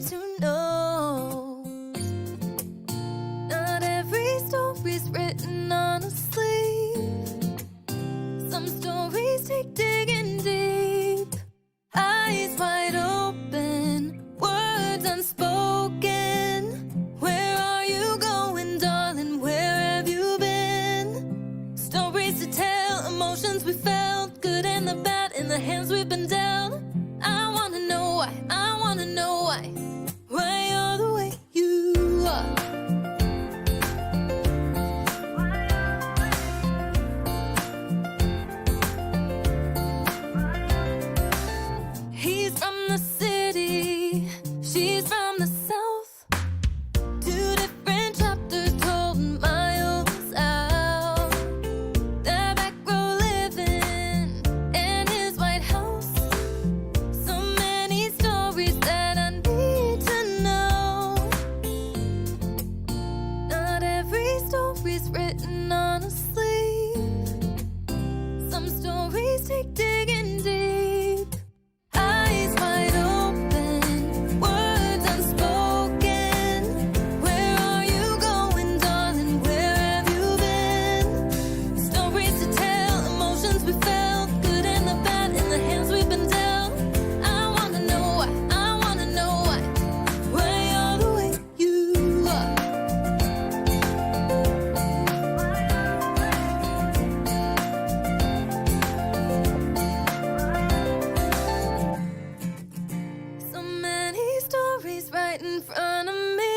ready to know. Not every story's written on a sleeve. Some stories take digging deep. Eyes wide open, words unspoken. Where are you going, darling? Where have you been? Stories to tell, emotions we felt, good and the bad in the hands we've been dealt. I wanna know why, I wanna know why you're the way you are. He's from the city, she's from the south. Two different chapters told miles out. Their back row living in his White House. So many stories that I need to know. Not every story's written on a sleeve. Some stories take digging deep. Eyes wide open, words unspoken. Where are you going, darling? Where have you been? Stories to tell, emotions we felt, good and the bad in the hands we've been dealt. I wanna know why, I wanna know why you're the way you are. So many stories right in front of me.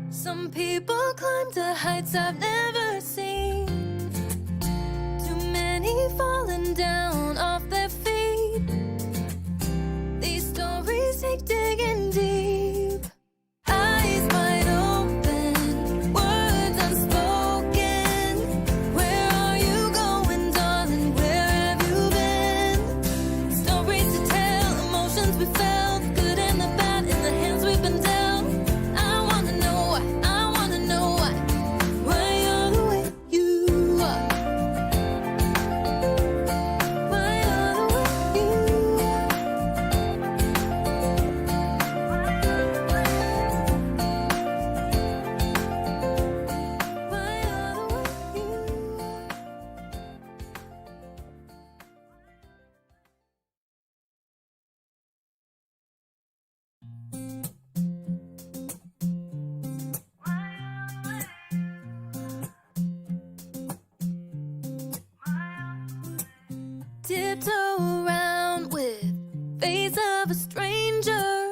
Some people climb to heights I've never seen. Too many falling down off their feet. These stories take digging deep. Eyes wide open, words unspoken. Where are you going, darling? Where have you been? Stories to tell, emotions we felt, good and the bad in the hands we've been dealt. I wanna know why, I wanna know why you're the way you are. Why you're the way you are. Why you're the way you are. Tiptoe around with face of a stranger.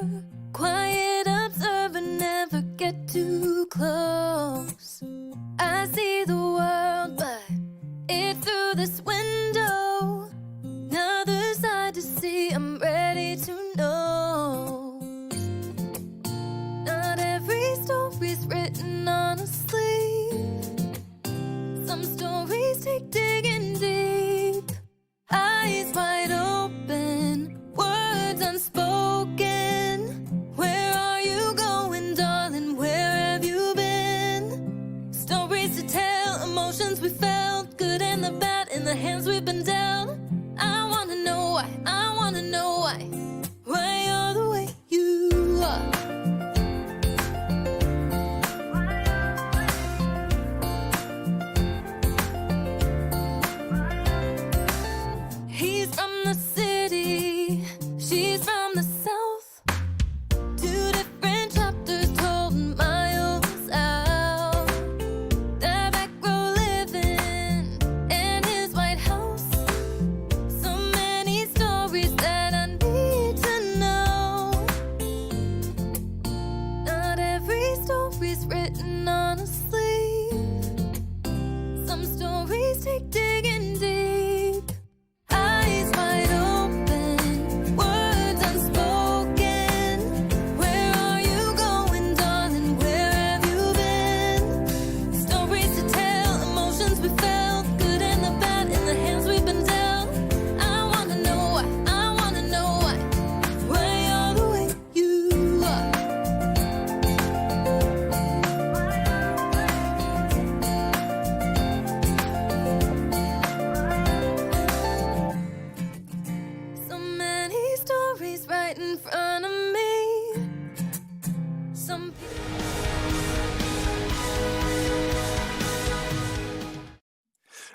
Quiet observer, never get too close. I see the world, but it's through this window. Another side to see, I'm ready to know. Not every story's written on a sleeve. Some stories take digging deep. Eyes wide open, words unspoken.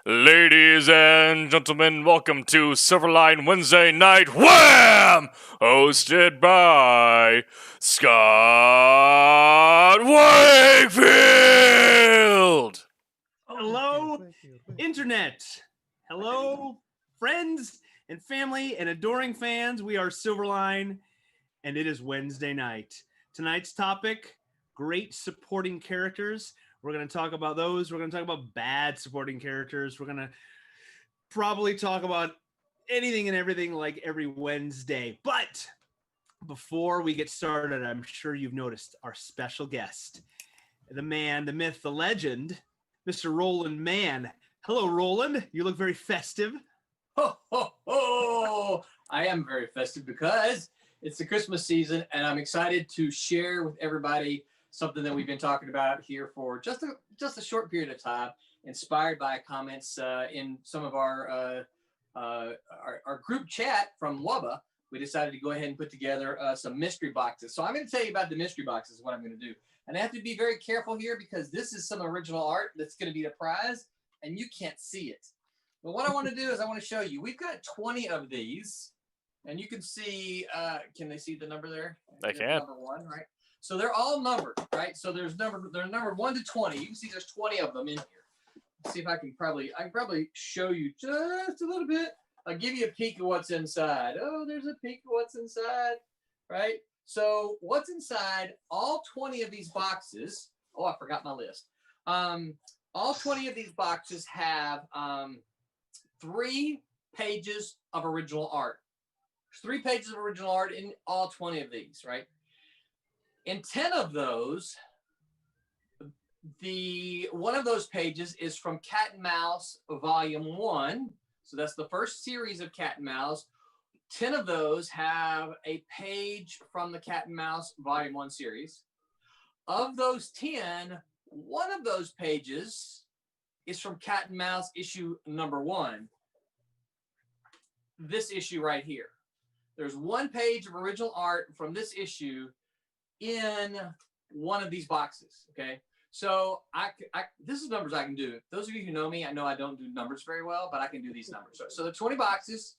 Ladies and gentlemen, welcome to Silverline Wednesday Night WHAM! Hosted by Scott Wakefield! Hello, Internet. Hello, friends and family and adoring fans. We are Silverline, and it is Wednesday night. Tonight's topic, great supporting characters. We're going to talk about those. We're going to talk about bad supporting characters. We're going to probably talk about anything and everything like every Wednesday. But before we get started, I'm sure you've noticed our special guest, the man, the myth, the legend, Mr. Roland Mann. Hello, Roland. You look very festive. Ho, ho, ho! I am very festive because it's the Christmas season, and I'm excited to share with everybody something that we've been talking about here for just a short period of time, inspired by comments in some of our group chat from WABA. We decided to go ahead and put together some mystery boxes. So I'm going to tell you about the mystery boxes, what I'm going to do. And I have to be very careful here because this is some original art that's going to be the prize, and you can't see it. But what I want to do is I want to show you. We've got 20 of these, and you can see, can they see the number there? They can. Number 1, right? So they're all numbered, right? So they're numbered 1 to 20. You can see there's 20 of them in here. Let's see if I can probably show you just a little bit. I'll give you a peek of what's inside. Oh, there's a peek of what's inside, right? So what's inside all 20 of these boxes? Oh, I forgot my list. All 20 of these boxes have 3 pages of original art. There's 3 pages of original art in all 20 of these, right? In 10 of those, one of those pages is from Cat and Mouse Volume 1. So that's the first series of Cat and Mouse. 10 of those have a page from the Cat and Mouse Volume 1 series. Of those 10, one of those pages is from Cat and Mouse issue number 1. This issue right here. There's 1 page of original art from this issue in one of these boxes, okay? So this is numbers I can do. Those of you who know me, I know I don't do numbers very well, but I can do these numbers. So the 20 boxes,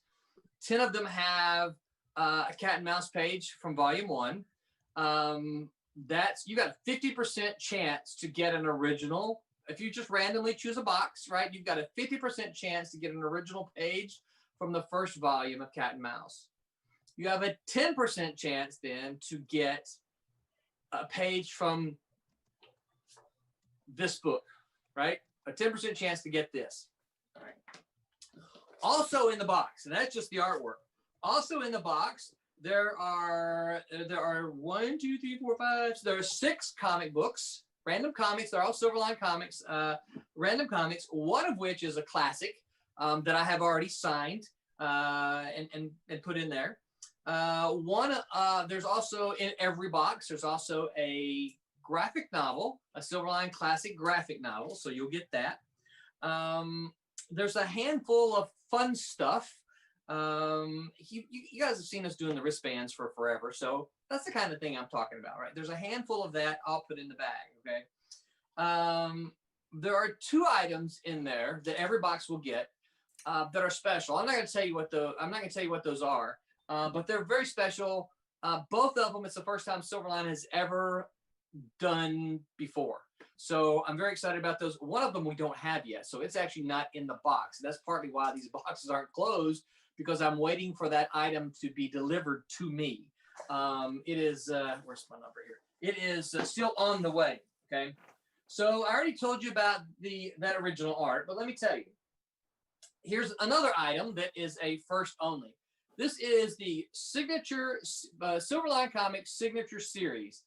10 of them have a Cat and Mouse page from Volume 1. You got a 50% chance to get an original. If you just randomly choose a box, right, you've got a 50% chance to get an original page from the first volume of Cat and Mouse. You have a 10% chance then to get a page from this book, right? A 10% chance to get this. All right. Also in the box, and that's just the artwork. Also in the box, there are 1, 2, 3, 4, 5. So there are 6 comic books, random comics. They're all Silverline random comics. One of which is a classic that I have already signed and put in there. There's also in every box. There's also a graphic novel, a Silverline classic graphic novel. So you'll get that. There's a handful of fun stuff. You guys have seen us doing the wristbands for forever. So that's the kind of thing I'm talking about, right? There's a handful of that I'll put in the bag, okay? There are 2 items in there that every box will get that are special. I'm not going to tell you what those are, but they're very special. Both of them, it's the first time Silverline has ever done before. So I'm very excited about those. One of them we don't have yet, so it's actually not in the box. That's partly why these boxes aren't closed, because I'm waiting for that item to be delivered to me. It is, where's my number here? It is still on the way, okay? So I already told you about that original art, but let me tell you. Here's another item that is a first only. This is the signature SilverlineComics signature series.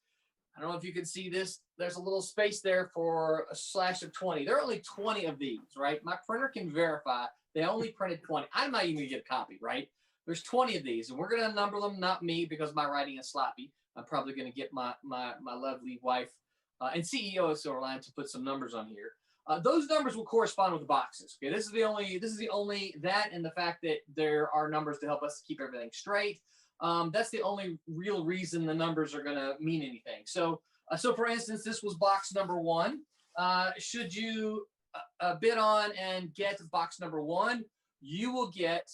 I don't know if you can see this. There's a little space there for a slash of 20. There are only 20 of these, right? My printer can verify they only printed 20. I'm not even gonna get a copy, right? There's 20 of these, and we're gonna number them, not me, because my writing is sloppy. I'm probably gonna get my lovely wife and CEO of Silverline to put some numbers on here. Those numbers will correspond with the boxes. Okay, this is the only that, and the fact that there are numbers to help us keep everything straight. That's the only real reason the numbers are going to mean anything. So So for instance, this was box number 1. Should you bid on and get box number 1, you will get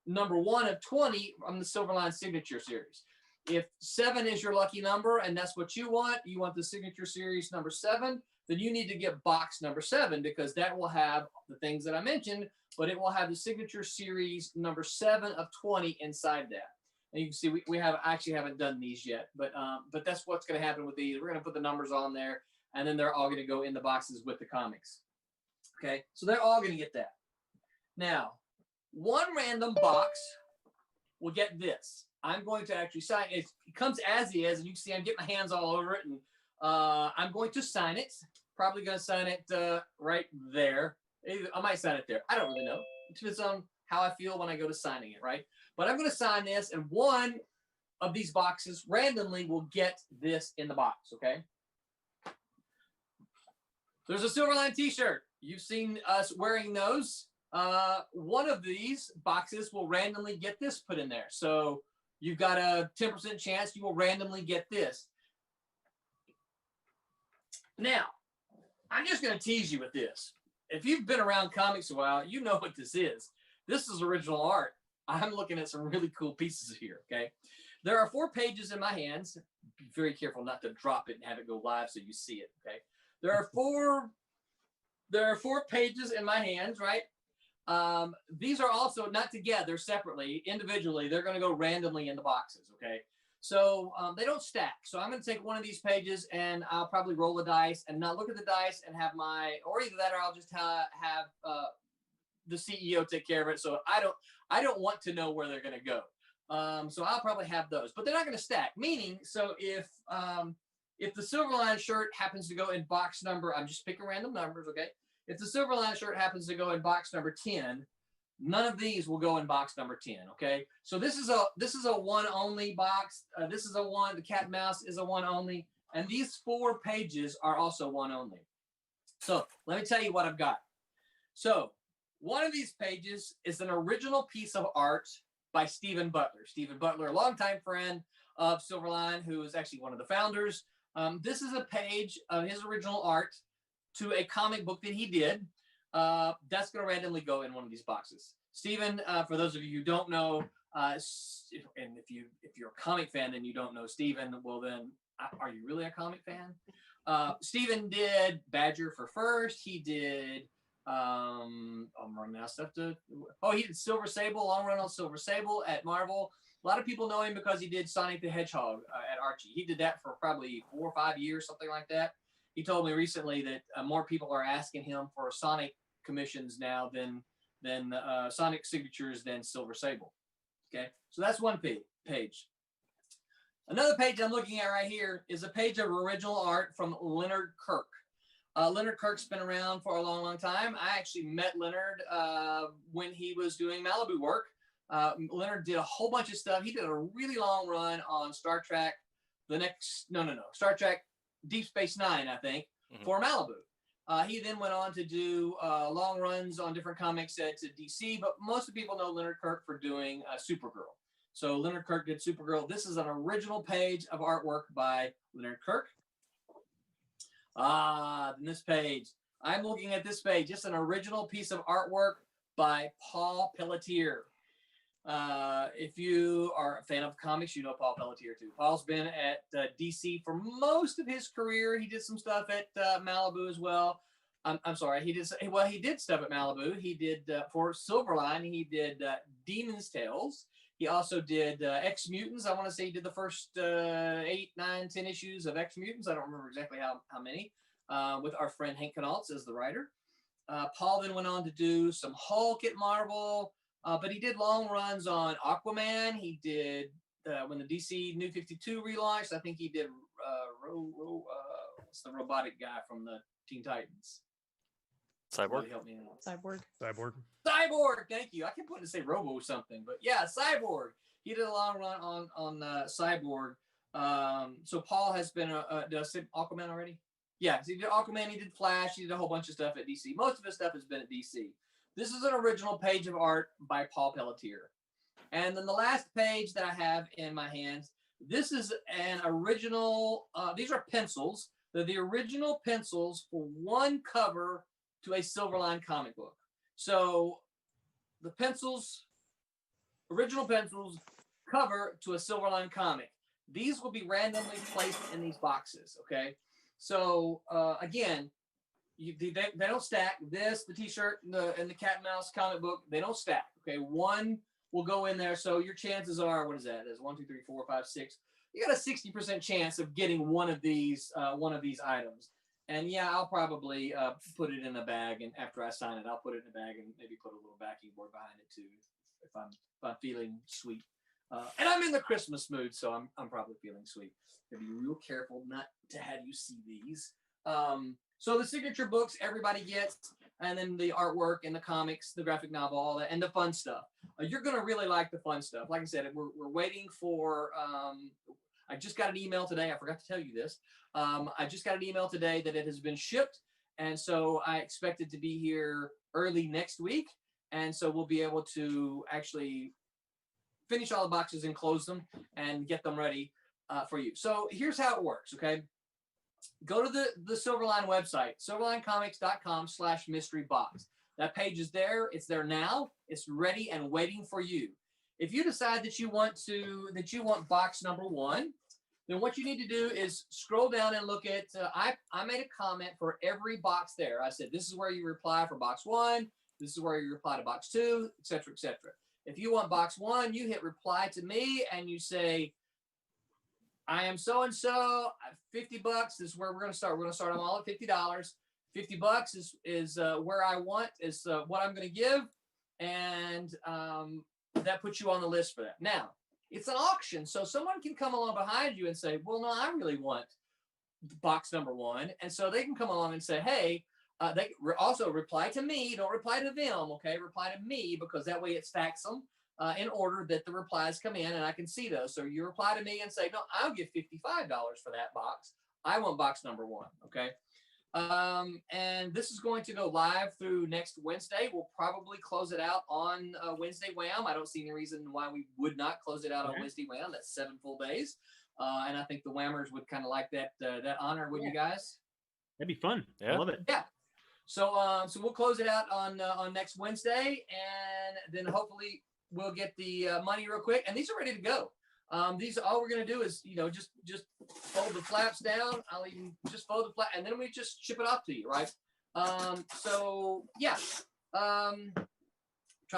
number 1 of 20 from the Silverline Signature Series. If 7 is your lucky number and that's what you want the Signature Series number 7, then you need to get box number 7 because that will have the things that I mentioned, but it will have the Signature Series number 7 of 20 inside that. And you can see we actually haven't done these yet, but that's what's going to happen with these. We're going to put the numbers on there, and then they're all going to go in the boxes with the comics. Okay, so they're all going to get that. Now, one random box will get this. I'm going to actually sign it. It comes as is, and you can see I'm getting my hands all over it, and I'm going to sign it. Probably going to sign it right there. I might sign it there. I don't really know. It depends on how I feel when I go to signing it, right? But I'm going to sign this, and one of these boxes randomly will get this in the box, okay? There's a Silverline t-shirt. You've seen us wearing those. One of these boxes will randomly get this put in there. So you've got a 10% chance you will randomly get this. Now, I'm just going to tease you with this. If you've been around comics a while, you know what this is. This is original art. I'm looking at some really cool pieces here, okay? There are 4 pages in my hands. Be very careful not to drop it and have it go live so you see it, okay? There are 4 pages in my hands, right? These are also not together, separately, individually. They're going to go randomly in the boxes, okay? So they don't stack. So I'm going to take one of these pages and I'll probably roll the dice and not look at the dice and have or either that or I'll just have the CEO take care of it. So I don't want to know where they're going to go. So I'll probably have those, but they're not going to stack. Meaning, so if the Silverline shirt happens to go in box number, I'm just picking random numbers, okay? If the Silverline shirt happens to go in box number 10, none of these will go in box number 10, okay? So this is a one only box. This is a one. The cat and mouse is a one only, and these 4 pages are also one only. So let me tell you what I've got. So one of these pages is an original piece of art by Stephen Butler. Stephen Butler, a longtime friend of Silverline, who is actually one of the founders. This is a page of his original art to a comic book that he did. That's going to randomly go in one of these boxes. Stephen, for those of you who don't know, and if you're a comic fan and you don't know Stephen, well then, are you really a comic fan? Stephen did Badger for First. He did, I'm running out of stuff he did Silver Sable, Long Run on Silver Sable at Marvel. A lot of people know him because he did Sonic the Hedgehog at Archie. He did that for probably 4 or 5 years, something like that. He told me recently that more people are asking him for Sonic commissions now than Sonic signatures than Silver Sable. Okay, so that's one page. Another page I'm looking at right here is a page of original art from Leonard Kirk. Leonard Kirk's been around for a long, long time. I actually met Leonard when he was doing Malibu work. Leonard did a whole bunch of stuff. He did a really long run on Star Trek. Star Trek Deep Space Nine, I think, for Malibu. He then went on to do long runs on different comics to DC, but most of the people know Leonard Kirk for doing Supergirl. So Leonard Kirk did Supergirl. This is an original page of artwork by Leonard Kirk. This page. I'm looking at this page. Just an original piece of artwork by Paul Pelletier. If you are a fan of comics, you know Paul Pelletier too. Paul's been at DC for most of his career. He did some stuff at Malibu as well. I'm sorry, he did stuff at Malibu. He did for Silverline. He did Demon's Tales. He also did X Mutants. I want to say he did the first 8, 9, 10 issues of X Mutants. I don't remember exactly how many. With our friend Hank Knauts as the writer. Paul then went on to do some Hulk at Marvel. But he did long runs on Aquaman. He did when the DC New 52 relaunched. I think he did what's the robotic guy from the Teen Titans? Cyborg. Help me out. Cyborg. Thank you. I kept wanting to say Robo something, but yeah, Cyborg. He did a long run on Cyborg. So Paul has been did I say Aquaman already? Yeah, so he did Aquaman. He did Flash. He did a whole bunch of stuff at DC. Most of his stuff has been at DC. This is an original page of art by Paul Pelletier. And then the last page that I have in my hands, This is an original. These are pencils. They're the original pencils for one cover to a Silverline comic book. So the pencils, original pencils, cover to a Silverline comic. These will be randomly placed in these boxes. Okay. So again, they don't stack. This, the T-shirt, and the cat and mouse comic book, they don't stack. Okay, one will go in there. So your chances are, what is that? There's 1, 2, 3, 4, 5, 6. You got a 60% chance of getting one of these items. And yeah, I'll probably put it in a bag, and after I sign it, I'll put it in a bag and maybe put a little backing board behind it too, if I'm feeling sweet. And I'm in the Christmas mood, so I'm probably feeling sweet. Gotta be real careful not to have you see these. So the signature books everybody gets, and then the artwork and the comics, the graphic novel, all that, and the fun stuff. You're gonna really like the fun stuff. Like I said, we're waiting for. I just got an email today. I forgot to tell you this. I just got an email today that it has been shipped, and so I expect it to be here early next week, and so we'll be able to actually finish all the boxes and close them and get them ready for you. So here's how it works. Okay. Go to the Silverline website, silverlinecomics.com/mysterybox. That page is there. It's there now. It's ready and waiting for you. If you decide that you want box number 1, then what you need to do is scroll down and look at. I made a comment for every box there. I said, this is where you reply for box 1. This is where you reply to box 2, etc., etc. If you want box 1, you hit reply to me and you say, I am so-and-so, $50. This is where we're going to start. We're going to start them all at $50. $50 is where I want, is what I'm going to give. And that puts you on the list for that. Now, it's an auction. So someone can come along behind you and say, well, no, I really want box number 1. And so they can come along and say, hey, they also reply to me. Don't reply to them, okay? Reply to me, because that way it stacks them in order that the replies come in and I can see those. So you reply to me and say, no, I'll give $55 for that box. I want box number 1, okay? And this is going to go live through next Wednesday. We'll probably close it out on Wednesday WHAM. I don't see any reason why we would not close it out on Wednesday WHAM. That's 7 full days. And I think the Whammers would kind of like that honor, wouldn't you guys? That'd be fun. Yeah. I love it. Yeah. So so we'll close it out on next Wednesday, and then hopefully we'll get the money real quick. And these are ready to go. These, all we're gonna do is, just fold the flaps down. I'll even just fold the flap, and then we just ship it off to you, right? So yeah. Trying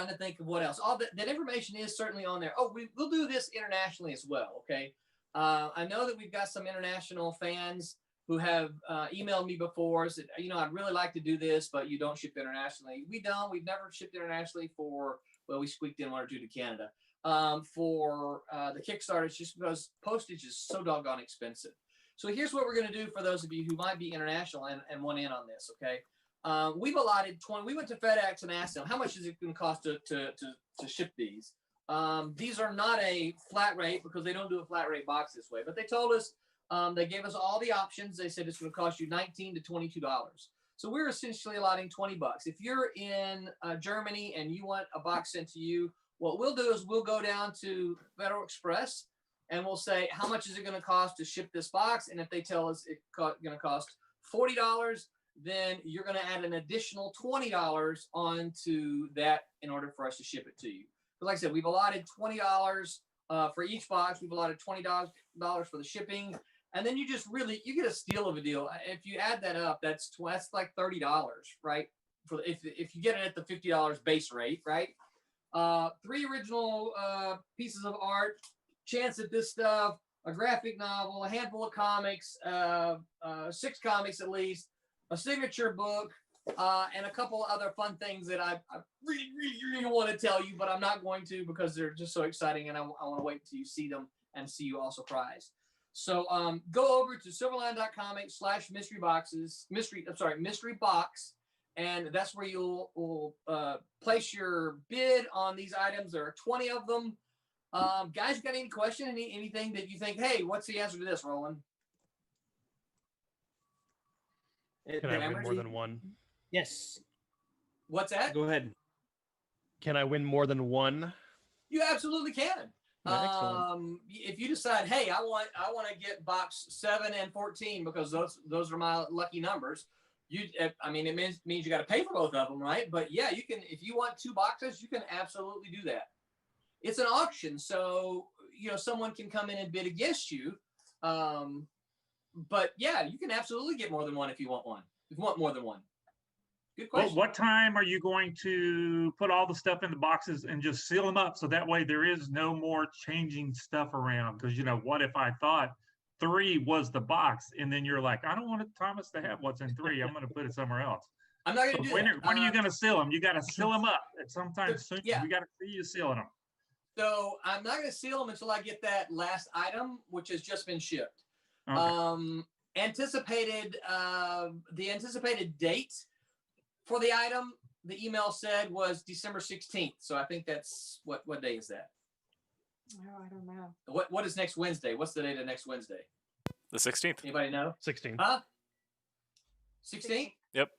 to think of what else. All that information is certainly on there. Oh, we'll do this internationally as well. Okay. I know that we've got some international fans who have emailed me before, said, I'd really like to do this, but you don't ship internationally. We don't. We've never shipped internationally we squeaked in 1 or 2 to Canada. For the Kickstarter, it's just because postage is so doggone expensive. So here's what we're going to do for those of you who might be international and want in on this, okay? We've allotted 20. We went to FedEx and asked them, how much is it going to cost to ship these? These are not a flat rate, because they don't do a flat rate box this way, but they told us, they gave us all the options. They said it's going to cost you $19 to $22. So we're essentially allotting $20. If you're in Germany and you want a box sent to you, what we'll do is we'll go down to Federal Express and we'll say, how much is it going to cost to ship this box? And if they tell us it's going to cost $40, then you're going to add an additional $20 onto that in order for us to ship it to you. But like I said, we've allotted $20 for each box. We've allotted $20 for the shipping. And then you get a steal of a deal. If you add that up, that's like $30, right? For if you get it at the $50 base rate, right? 3 original pieces of art, chance at this stuff, a graphic novel, a handful of comics, 6 comics at least, a signature book, and a couple other fun things that I really, really, really want to tell you, but I'm not going to, because they're just so exciting, and I want to wait until you see them and see you all surprised. So go over to silverline.comics/mystery box, and that's where you'll place your bid on these items. There are 20 of them. Guys, you got any question? Anything that you think, hey, what's the answer to this, Roland? Can I win more than one? Yes. What's that? Go ahead. Can I win more than one? You absolutely can. Excellent. If you decide, hey, I want to get box 7 and 14 because those are my lucky numbers. I mean, it means you got to pay for both of them, right? But yeah, you can, if you want 2 boxes, you can absolutely do that. It's an auction, so someone can come in and bid against you. But yeah, you can absolutely get more than one if you want one. If you want more than one. Good question. Well, what time are you going to put all the stuff in the boxes and just seal them up so that way there is no more changing stuff around? Because what if I thought 3 was the box and then you're like, I don't want Thomas to have what's in 3. I'm going to put it somewhere else. I'm not going to do that. When are you going to seal them? You got to seal them up at some time soon. Yeah. We got to see you sealing them. So I'm not going to seal them until I get that last item, which has just been shipped. Okay. The anticipated date for the item, the email said was December 16th. So I think that's what day is that? Oh, I don't know. What is next Wednesday? What's the date of next Wednesday? The 16th. Anybody know? 16. Huh? 16th? Yep.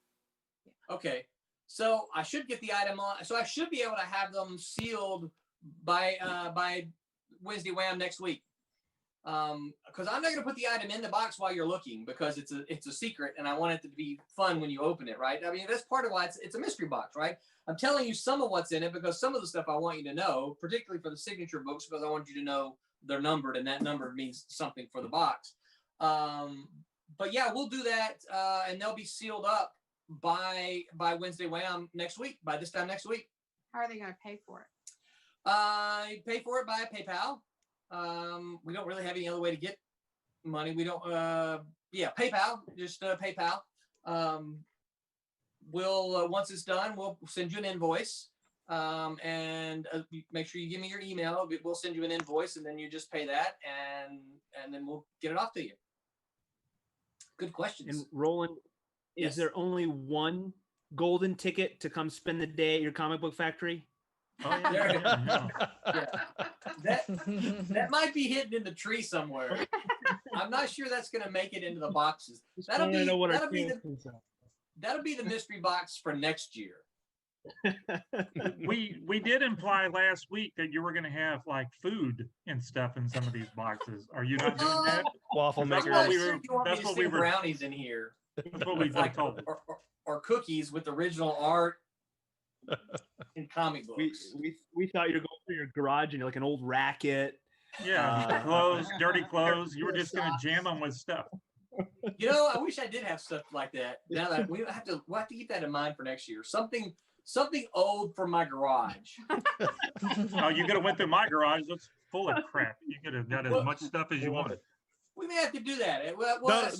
Okay. So I should get the item on. So I should be able to have them sealed by Wednesday WHAM next week. Because I'm not going to put the item in the box while you're looking because it's a secret and I want it to be fun when you open it, right? I mean, that's part of why it's a mystery box, right? I'm telling you some of what's in it because some of the stuff I want you to know, particularly for the signature books, because I want you to know they're numbered and that number means something for the box. But yeah, we'll do that and they'll be sealed up by Wednesday WHAM next week, by this time next week. How are they going to pay for it? You pay for it by PayPal. We don't really have any other way to get money. We don't, PayPal, just PayPal. We'll, once it's done, we'll send you an invoice. And make sure you give me your email. We'll send you an invoice and then you just pay that and then we'll get it off to you. Good questions. And Roland, Yes. is there only one golden ticket to come spend the day at your comic book factory? Oh, yeah. Yeah. That might be hidden in the tree somewhere. I'm not sure that's going to make it into the boxes. That'll be the mystery box for next year. We did imply last week that you were going to have like food and stuff in some of these boxes. Are you not doing that? Waffle That's maker. what we You were- want me that's to what stick we were- brownies in here, That's what we've been like, told. or cookies with original art in comic books. We thought you were going through your garage and you're like an old racket. Yeah, clothes, dirty clothes. You were just going to jam them with stuff. I wish I did have stuff like that. Now that we'll have to keep that in mind for next year. Something old from my garage. Oh, you could have went through my garage. It's full of crap. You could have got as Well, much stuff as you wanted. We may have to do that.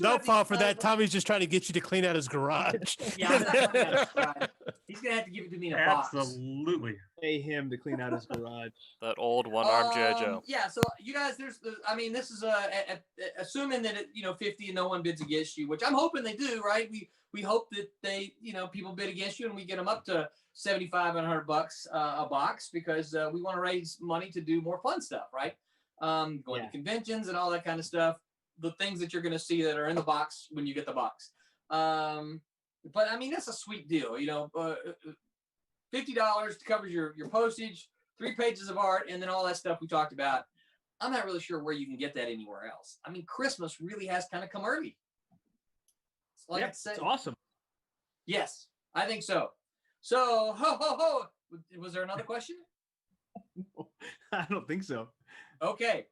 Don't fall for that. Tommy's just trying to get you to clean out his garage. Yeah, I'm not cleaning out his garage. He's gonna have to give it to me in a box. Absolutely. Pay him to clean out his garage. That old one-armed G.I. Joe. Yeah, so you guys, this is assuming that 50 and no one bids against you, which I'm hoping they do, right? We hope that they, people bid against you and we get them up to $75 and $100 a box because we want to raise money to do more fun stuff, right? Going to conventions and all that kind of stuff. The things that you're going to see that are in the box when you get the box. But I mean, that's a sweet deal, $50 covers your postage, 3 pages of art, and then all that stuff we talked about. I'm not really sure where you can get that anywhere else. I mean, Christmas really has kind of come early. Like I said, it's awesome. yes, I think so. So, ho, ho, ho. Was there another question? I don't think so. Okay.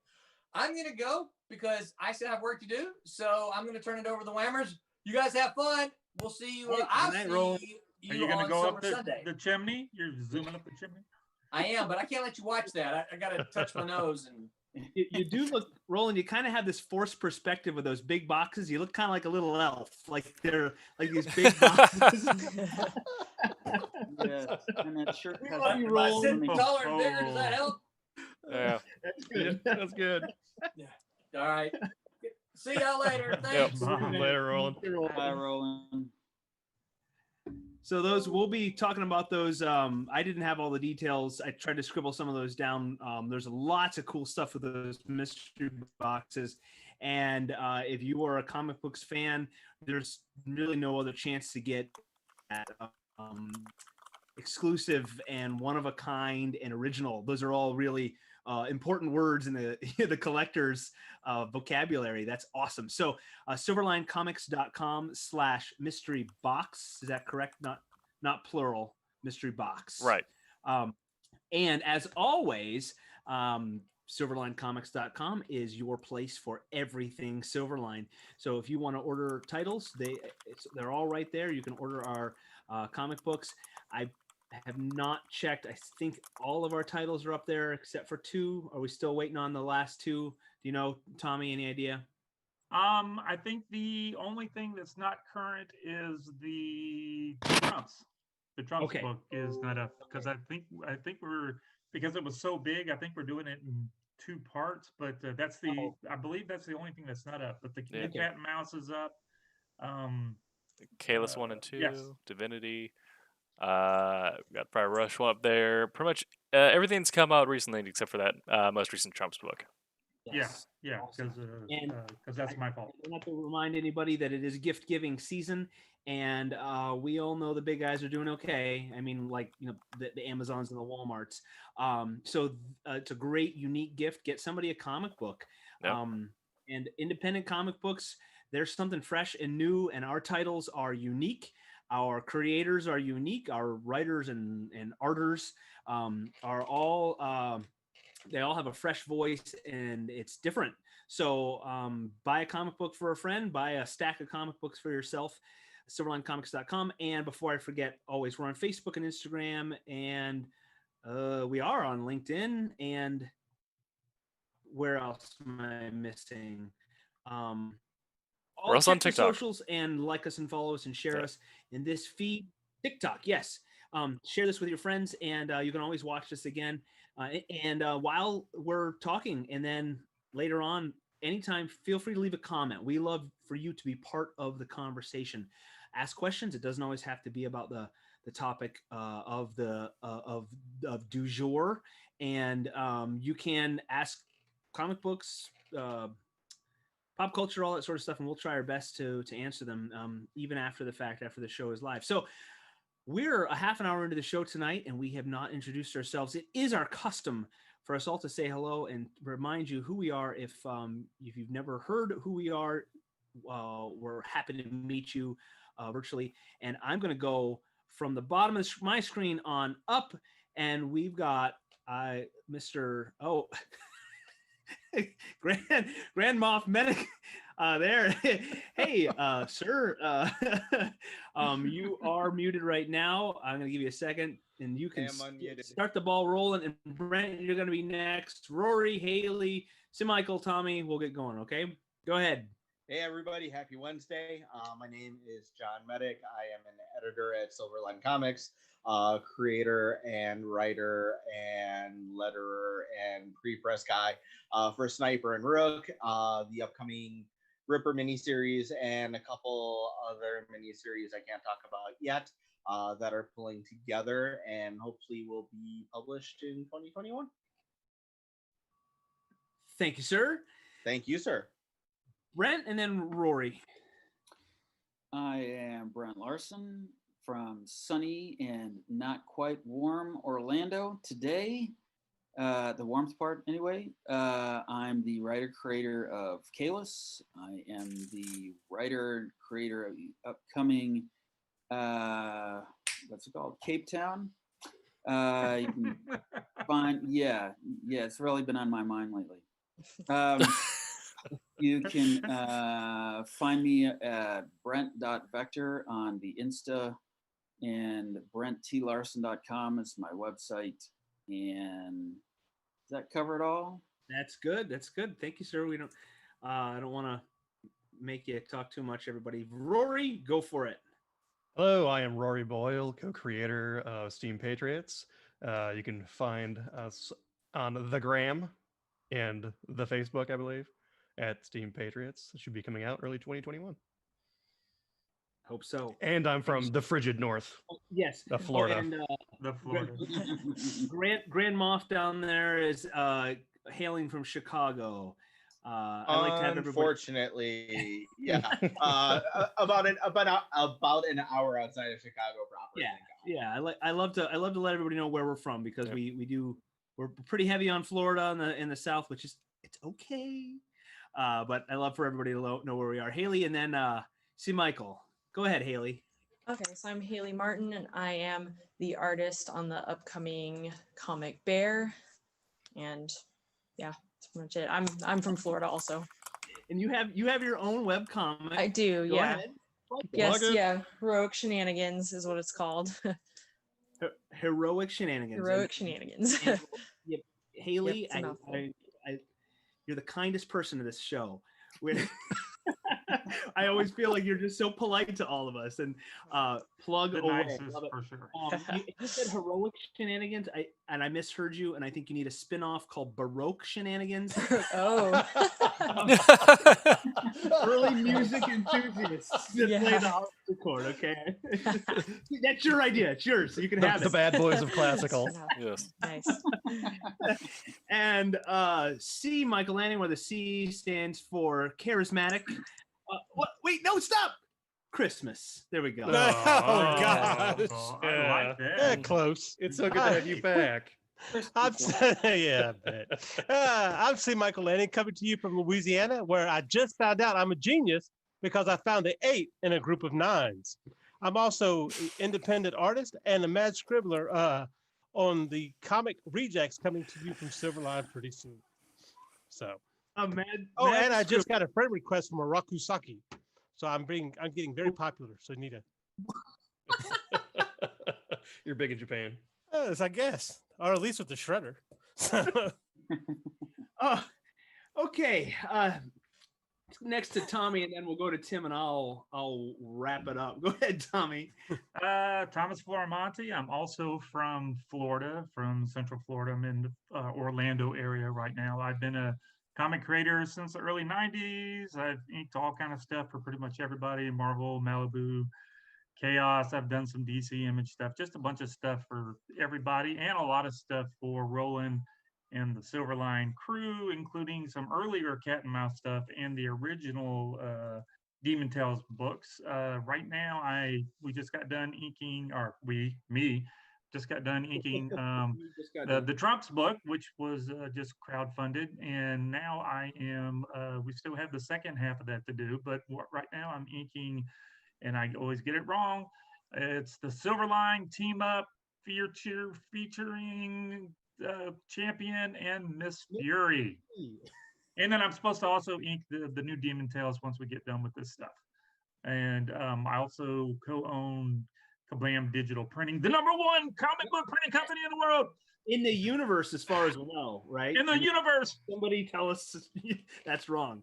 I'm going to go because I still have work to do. So I'm going to turn it over to the Whammers. You guys have fun. We'll see you. Hey, I'll good night, see Roland. you Are you going to on go Silver up Sunday. the chimney? You're zooming up the chimney? I am, but I can't let you watch that. I got to touch my nose and. You do look, Roland, you kind of have this forced perspective of those big boxes. You look kind of like a little elf, like they're like these big boxes. Yeah, and that shirt has Am a I sitting roll. taller and bigger? Does that help? Yeah. That's good. That's good. All right. See y'all later. Thanks. Later, Roland. Hi, Roland. So those, we'll be talking about those. I didn't have all the details. I tried to scribble some of those down. There's lots of cool stuff with those mystery boxes. And if you are a comic books fan, there's really no other chance to get that exclusive and one of a kind and original. Those are all really important words in the the collector's vocabulary. That's awesome. So silverlinecomics.com/mystery box. Is that correct? Not plural. Mystery box. Right. And as always, silverlinecomics.com is your place for everything Silverline. So if you want to order titles, they're all right there. You can order our comic books. I have not checked. I think all of our titles are up there except for 2. Are we still waiting on the last 2? Do you know, Tommy, any idea? I think the only thing that's not current is the Trumps. The Trumps book is not up because I think because it was so big. I think we're doing it in 2 parts, but that's I believe that's the only thing that's not up. But the Cat and Mouse is up. Kalis 1 and 2, yes. Divinity. Got Fire Rush 1 up there. Pretty much everything's come out recently except for that most recent Trump's book. Yes. Yeah, because that's my fault. I want to remind anybody that it is gift giving season, and we all know the big guys are doing okay. I mean, like the Amazons and the WalMarts. So it's a great, unique gift. Get somebody a comic book, and independent comic books. There's something fresh and new, and our titles are unique. Our creators are unique. Our writers and arters are all. They all have a fresh voice and it's different. So buy a comic book for a friend, buy a stack of comic books for yourself, silverlinecomics.com. And before I forget, always, we're on Facebook and Instagram, and we are on LinkedIn. And where else am I missing? We're also on TikTok. Socials, and like us and follow us and share us in this feed. TikTok, yes. Share this with your friends, and you can always watch this again. And while we're talking, and then later on, anytime, feel free to leave a comment. We love for you to be part of the conversation. Ask questions. It doesn't always have to be about the topic of du jour, and you can ask comic books, pop culture, all that sort of stuff, and we'll try our best to answer them even after the fact, after the show is live. So we're a half an hour into the show tonight, and we have not introduced ourselves. It is our custom for us all to say hello and remind you who we are. If you've never heard who we are, we're happy to meet you virtually. And I'm going to go from the bottom of my screen on up, and we've got Mr. Grand Moff Metych there. Hey, sir, you are muted right now. I'm going to give you a second, and you can start the ball rolling. And Brent, you're going to be next. Rory, Haley, Michael, Tommy, we'll get going, okay? Go ahead. Hey, everybody. Happy Wednesday. My name is John Metych. I am an editor at Silverline Comics, creator and writer and letterer and pre-press guy for Sniper and Rook, the upcoming Ripper miniseries, and a couple other miniseries I can't talk about yet that are pulling together and hopefully will be published in 2021. Thank you, sir. Thank you, sir. Brent, and then Rory. I am Brent Larson from sunny and not quite warm Orlando today. The warmth part, anyway. I'm the writer-creator of Kalis. I am the writer-creator of the upcoming, what's it called? Cape Town. You can find, it's really been on my mind lately. You can find me at Brent.vector on the Insta, and BrentTLarson.com is my website. And does that cover it all? That's good. That's good. Thank you, sir. We don't. I don't want to make you talk too much, everybody. Rory, go for it. Hello, I am Rory Boyle, co-creator of Steam Patriots. You can find us on the Gram and the Facebook, I believe, at Steam Patriots. It should be coming out early 2021. Hope so. And I'm from the frigid north. Yes. Florida. And The Florida. Grand Moff down there is hailing from Chicago. I like to have everybody. Unfortunately, yeah, about an hour outside of Chicago proper. Yeah. I love to let everybody know where we're from, because we do we're pretty heavy on Florida in the South, which is it's okay. But I love for everybody to know where we are. Haley, and then see Michael. Go ahead, Haley. Okay, so I'm Haley Martin, and I am the artist on the upcoming comic Bear. And yeah, that's pretty much it. I'm from Florida also. And you have your own webcomic. I do, Go yeah. ahead. Yes, yeah. Heroic Shenanigans is what it's called. Heroic Shenanigans. Heroic Shenanigans. And, yep, Haley, Yep, it's a mouthful. you're the kindest person to this show. I always feel like you're just so polite to all of us. And plug The away. nicest Love it. for sure. You said Heroic Shenanigans, and I misheard you, and I think you need a spin-off called Baroque Shenanigans. Oh. Early music enthusiasts that play the harpsichord, okay? That's your idea. It's yours, so you can have The it. bad boys of classical. Yes. Nice. And C, Michael Lanning, where the C stands for charismatic. What? Wait, no, stop! Christmas. There we go. Oh, gosh. I like Yeah, that. close. It's so good to have you back. I'm yeah, I bet. I'm C. Michael Lanning coming to you from Louisiana, where I just found out I'm a genius because I found the 8 in a group of 9s. I'm also an independent artist and a mad scribbler on the comic Rejects coming to you from Silverline pretty soon. So. Mad And I just got a friend request from a Rakusaki. So I'm getting very popular. So you need a. You're big in Japan. Yes, I guess, or at least with the shredder. Okay. Next to Tommy, and then we'll go to Tim, and I'll wrap it up. Go ahead, Tommy. Thomas Florimonte. I'm also from Florida, from Central Florida. I'm in the Orlando area right now. I've been a comic creator since the early 90s. I've inked all kind of stuff for pretty much everybody. Marvel, Malibu, Chaos. I've done some DC Image stuff, just a bunch of stuff for everybody, and a lot of stuff for Roland and the Silverline crew, including some earlier Cat and Mouse stuff and the original Demon Tales books. Right now, we just got done inking, or me just got done inking the Trumps book, which was just crowdfunded, and now I am. We still have the second half of that to do, but right now I'm inking, and I always get it wrong. It's the Silverline team up featuring Champion and Miss Fury, and then I'm supposed to also ink the new Demon Tales once we get done with this stuff. And I also co-own Kablam Digital Printing, the #1 comic book printing company in the world. In the universe, as far as we know, right? In the universe. Somebody tell us that's wrong.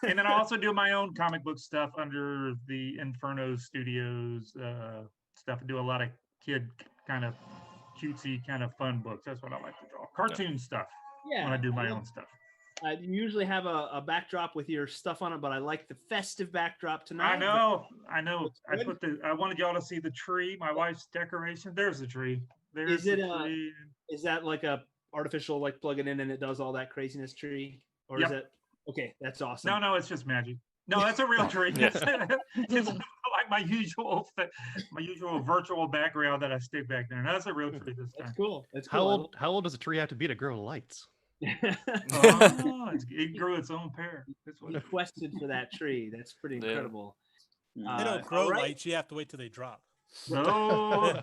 And then I also do my own comic book stuff under the Inferno Studios stuff. I do a lot of kid kind of cutesy kind of fun books. That's what I like to draw. Cartoon stuff when I do my own stuff. You usually have a backdrop with your stuff on it, but I like the festive backdrop tonight. I know. I wanted y'all to see the tree, my wife's decoration. There's the tree. There's the tree. Is that like a artificial, like plug it in and it does all that craziness tree? Or Yep. is it okay? That's awesome. No, it's just magic. No, that's a real tree. It's like my usual virtual background that I stick back there. No, that's a real tree this time. That's cool. That's cool. How old does a tree have to be to grow lights? It grew its own pear. He quested for that tree. That's pretty incredible. They don't grow lights. You have to wait till they drop. No.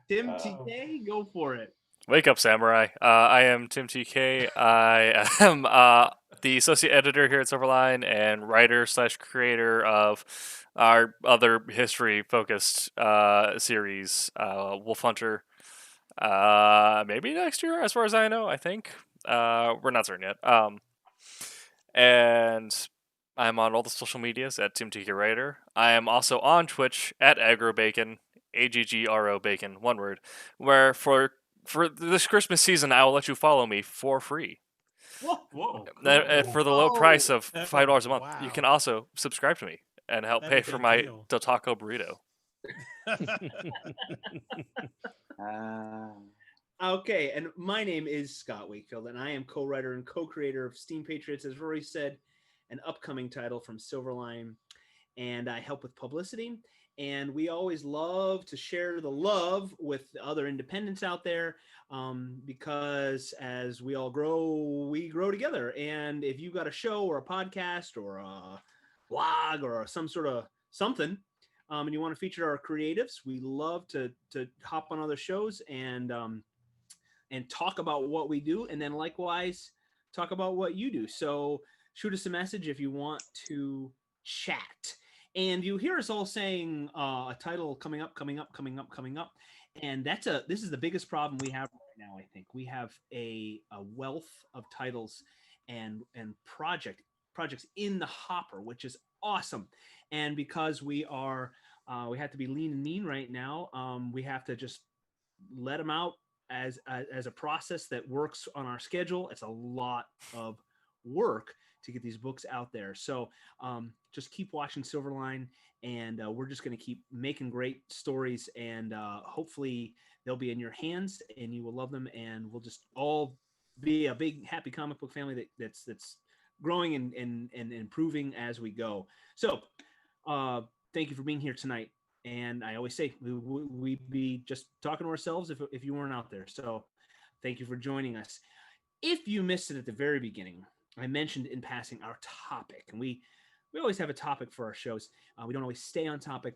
Tim TK, go for it. Wake up, samurai. I am Tim TK. I am the associate editor here at Silverline and writer/creator of our other history-focused series, Wolf Hunter. Maybe next year, as far as I know. I think we're not certain yet. And I'm on all the social medias at Tim TK Writer. I am also on Twitch at AgroBacon, AGGRO Bacon, one word. Where for this Christmas season, I will let you follow me for free. Whoa. For the low price of $5 a month, you can also subscribe to me and help pay for my Del Taco burrito. Okay, and my name is Scott Wakefield, and I am co-writer and co-creator of Steam Patriots, as Rory said, an upcoming title from Silverline, and I help with publicity. And we always love to share the love with the other independents out there, because as we all grow, we grow together. And if you've got a show or a podcast or a blog or some sort of something, and you want to feature our creatives, we love to hop on other shows and talk about what we do, and then likewise talk about what you do. So shoot us a message if you want to chat. And you hear us all saying a title coming up, and this is the biggest problem we have right now. I think we have a wealth of titles and projects in the hopper, which is awesome. And because we have to be lean and mean right now, we have to just let them out as a process that works on our schedule. It's a lot of work to get these books out there. So just keep watching Silverline, and we're just going to keep making great stories, and hopefully they'll be in your hands and you will love them, and we'll just all be a big happy comic book family that's growing and improving as we go. So thank you for being here tonight. And I always say we'd be just talking to ourselves if you weren't out there. So thank you for joining us. If you missed it at the very beginning, I mentioned in passing our topic, and we always have a topic for our shows. We don't always stay on topic,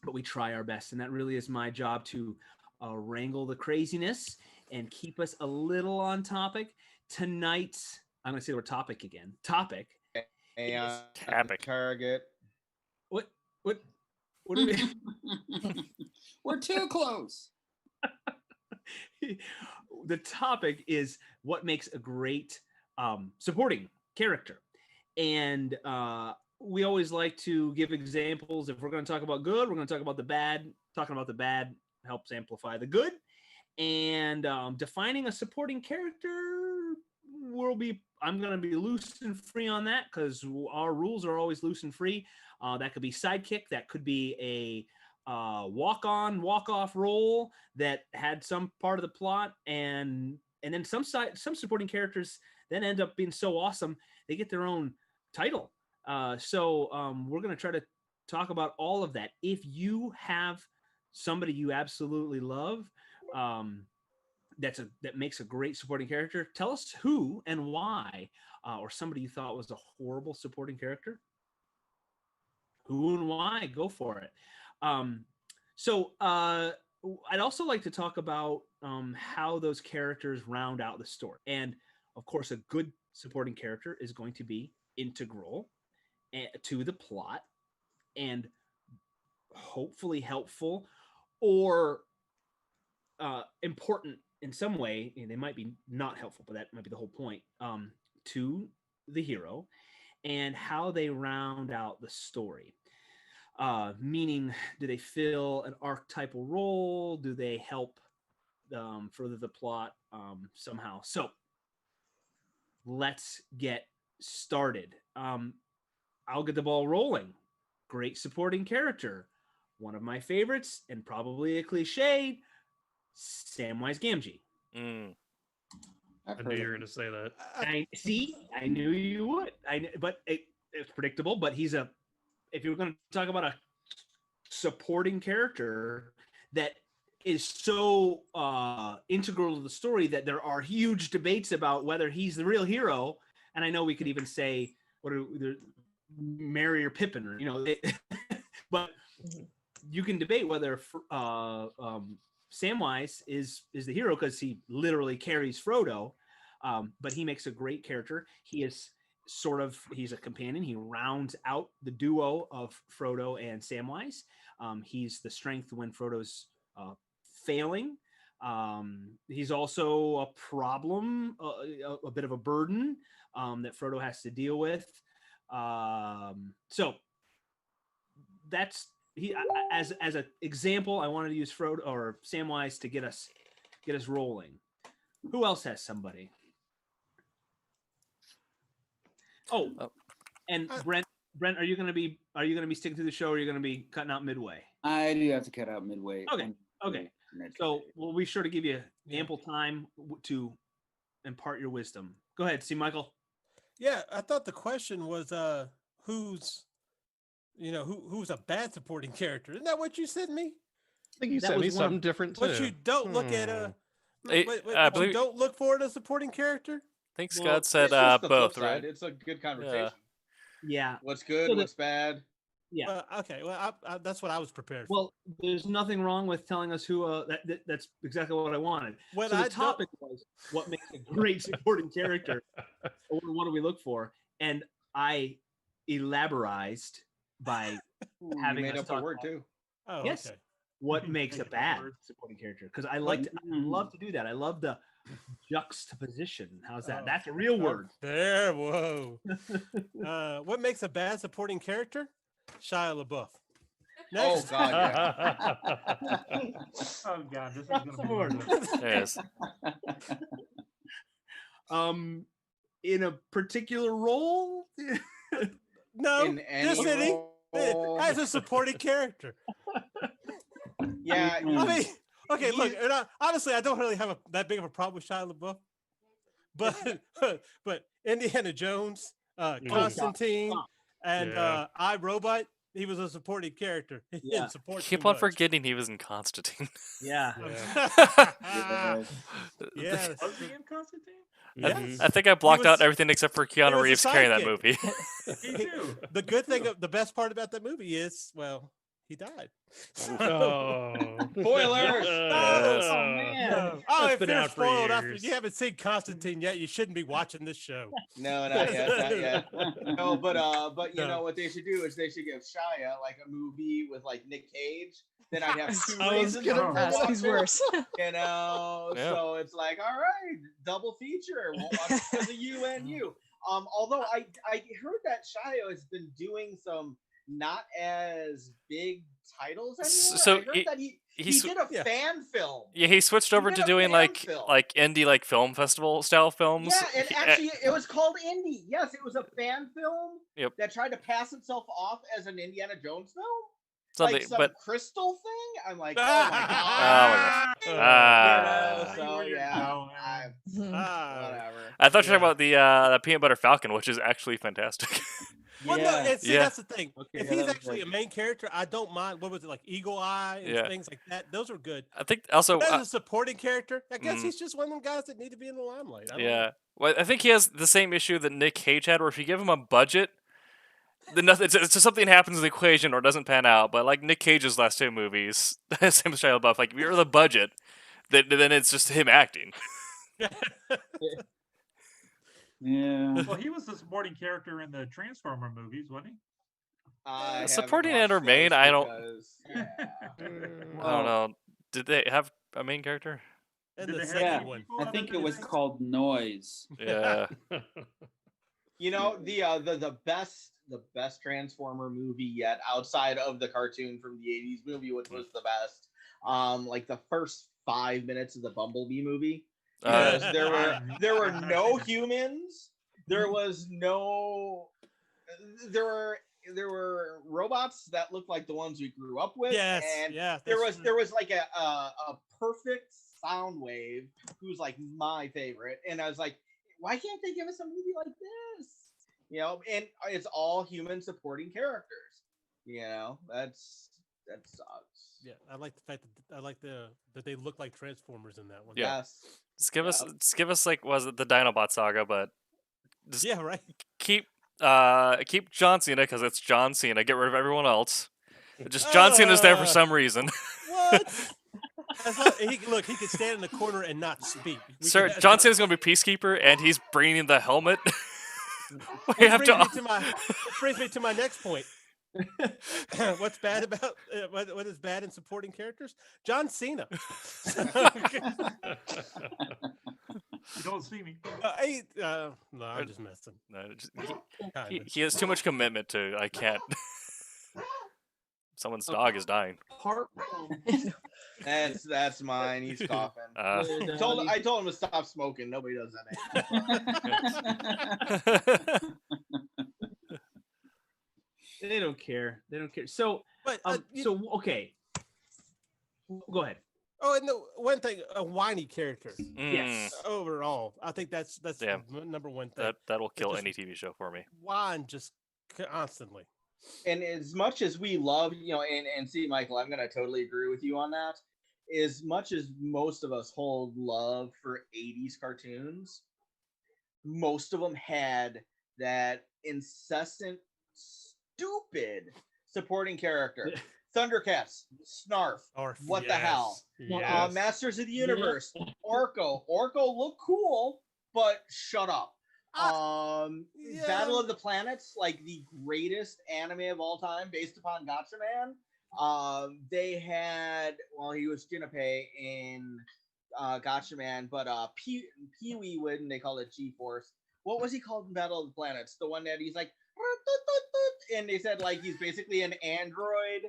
but we try our best, and that really is my job to wrangle the craziness and keep us a little on topic. Tonight, I'm going to say the word topic again. Topic. And Topic. target. What do we? We're too close. The topic is what makes a great supporting character, and we always like to give examples. If we're going to talk about good, we're going to talk about the bad. Talking about the bad helps amplify the good, and defining a supporting character I'm going to be loose and free on that, because our rules are always loose and free. That could be sidekick. That could be a walk-on, walk-off role that had some part of the plot, and then some supporting characters then end up being so awesome they get their own title. So we're going to try to talk about all of that. If you have somebody you absolutely love, that makes a great supporting character, tell us who and why, or somebody you thought was a horrible supporting character. Who and why? Go for it. So I'd also like to talk about how those characters round out the story. And of course, a good supporting character is going to be integral to the plot and hopefully helpful or important in some way. And they might be not helpful, but that might be the whole point, to the hero, and how they round out the story. Meaning, do they fill an archetypal role? Do they help further the plot somehow? So let's get started. I'll get the ball rolling. Great supporting character. One of my favorites, and probably a cliche, Samwise Gamgee. I knew you were going to say that. I knew you would. But it's predictable. But if you're going to talk about a supporting character that is so integral to the story that there are huge debates about whether he's the real hero, and I know we could even say Merry or Pippin, or but you can debate whether Samwise is the hero because he literally carries Frodo, but he makes a great character. He's a companion. He rounds out the duo of Frodo and Samwise. He's the strength when Frodo's failing. He's also a problem, a bit of a burden that Frodo has to deal with. So that's as an example. I wanted to use Frodo or Samwise to get us rolling. Who else has somebody? Oh, and Brent, are you going to be sticking to the show, or are you going to be cutting out midway? I do have to cut out midway. Okay. So we'll be sure to give you ample time to impart your wisdom. Go ahead, see Michael. Yeah, I thought the question was who's who's a bad supporting character. Isn't that what you sent me? I think you That sent me was one of- something different too. But you don't look at I but you believe- don't look for it as a supporting character. I think Well, Scott said it's just the flip both, side. right? It's a good conversation. Yeah. What's good? So the- what's bad? Yeah. Okay. Well, that's what I was prepared for. Well, there's nothing wrong with telling us who. That's exactly what I wanted. What So I the don't- topic was what makes a great supporting character, or what do we look for? And I elaborized by Ooh, having you made us up the talk word about too. Oh, yes. okay. What makes a Making up bad words. supporting character? Because I love to do that. I love the juxtaposition. How's that? Oh. That's a real Oh, word. there, whoa. What makes a bad supporting character? Shia LaBeouf. Oh Next. God, yeah. Oh God, this is gonna be Lord. one of those. Yes. In a particular role. No, In any just any role. as a supporting character. Yeah, I mean, okay, look, He's- and honestly, I don't really have that big of a problem with Shia LaBeouf, but Indiana Jones, Constantine, and Yeah. iRobot, he was a supporting character. He Yeah. didn't support Keep too on much. forgetting he was in Constantine. Yeah. Yes. Was he in Constantine? Yes. I think I blocked out was- everything except for was Keanu a Reeves carrying that sidekick. movie. Me too. The good thing, the best part about that movie is, well, he died. Oh. Spoilers! Yes. Oh man. Oh, That's if been you're out for spoiled after years. you haven't seen Constantine yet, you shouldn't be watching this show. No, not yet, not yet. No, but you No. know what they should do is they should give Shia like a movie with like Nick Cage. Then I'd have two I was reasons. gonna to bring watch Who's it, worse? You know, Yeah. so it's like, all right, double feature. We'll watch it because of you and you. Although I heard that Shia has been doing some not as big titles anymore. So I heard he- that he he's- did a yeah. fan film. Yeah, he switched over did to a doing fan like film. indie film festival style films. Yeah, and actually, it was called Indie. Yes, it was a fan film Yep. that tried to pass itself off as an Indiana Jones film, something, like some but crystal thing. I'm like, oh oh my my god. gosh. Yeah, so Where you're yeah, going. whatever. I thought you were Yeah. talking about the peanut butter falcon, which is actually fantastic. Well, no, and see, Yeah. that's the thing. Okay, If yeah, he's that was actually good. a main character, I don't mind. What was it, like Eagle Eye and Yeah. things like that? Those are good. I think also, But as a supporting character, I guess Mm. he's just one of them guys that need to be in the limelight. I don't know. yeah. Well, I think he has the same issue that Nick Cage had, where if you give him a budget, then nothing. It's just something happens in the equation or it doesn't pan out. But like Nick Cage's last two movies, same as Shia LaBeouf. Like if you're the budget, then it's just him acting. Yeah. Well, he was the supporting character in the Transformer movies, wasn't he? I haven't Supporting watched and or main, those I don't- because, yeah. I don't know. Did they have a main character? And Did the they have second Yeah, two one. people I other think than it was him? called Noise. Yeah. You know the best Transformer movie yet outside of the cartoon from the '80s movie, which was the best. Like the first 5 minutes of the Bumblebee movie, because there were no humans. There was no. There were robots that looked like the ones we grew up with. Yes, and yeah. there that's was true. like a perfect sound wave who's like my favorite, and I was like, why can't they give us a movie like this? You know, and it's all human supporting characters. You know, that sucks. Yeah, I like the fact that they look like Transformers in that one. Yeah. Yes. Just give us, Yeah. just give us like, was it the Dinobot saga? But just Yeah, right. keep John Cena because it's John Cena. Get rid of everyone else. Just John Cena's there for some reason. What? He could stand in the corner and not speak. Sir, John Cena's gonna be peacekeeper, and he's bringing the helmet. We have to. This brings me to my next point. What's bad about what is bad in supporting characters? John Cena. You don't see me. No, I'm just messing. No, just- Kinda. he has too much commitment to. I can't. Someone's dog is dying. Heart. That's mine. He's coughing. I told him to stop smoking. Nobody does that anymore. They don't care. They don't care. So, But okay. Go ahead. Oh, and the one thing, a whiny character. Yes. Overall, I think that's Yeah. number one thing. That'll kill just- any TV show for me. Whine just constantly. And as much as we love, and see, Michael, I'm gonna totally agree with you on that. As much as most of us hold love for 80s cartoons, most of them had that incessant, stupid supporting character. Thundercats, Snarf, what the hell? Yes. Masters of the Universe, Orko. Orko looked cool, but shut up. Battle of the Planets, like the greatest anime of all time, based upon Gotcha Man. They had, well, he was Junpei in Gotcha Man, but Pee-wee when they called it G-Force. What was he called in Battle of the Planets? The one that he's like, and they said like he's basically an android,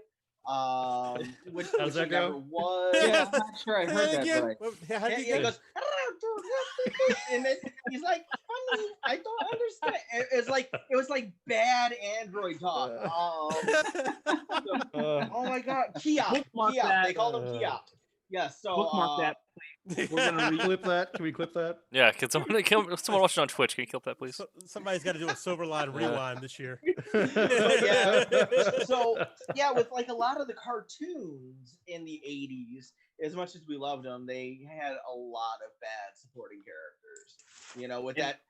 which he never was. Yeah, I'm not sure I heard that Again? right. How did He you goes, and then he's like, "Honey, I don't understand." It was like bad android talk. Oh my god, Kia. They called him Kia. Yes, so Bookmark that. We're gonna clip that. Can we clip that? Yeah, can someone watching on Twitch? Can you clip that, please? Somebody's got to do a Silverline rewind this year. So with like a lot of the cartoons in the 80s, as much as we loved them, they had a lot of bad supporting characters. With that,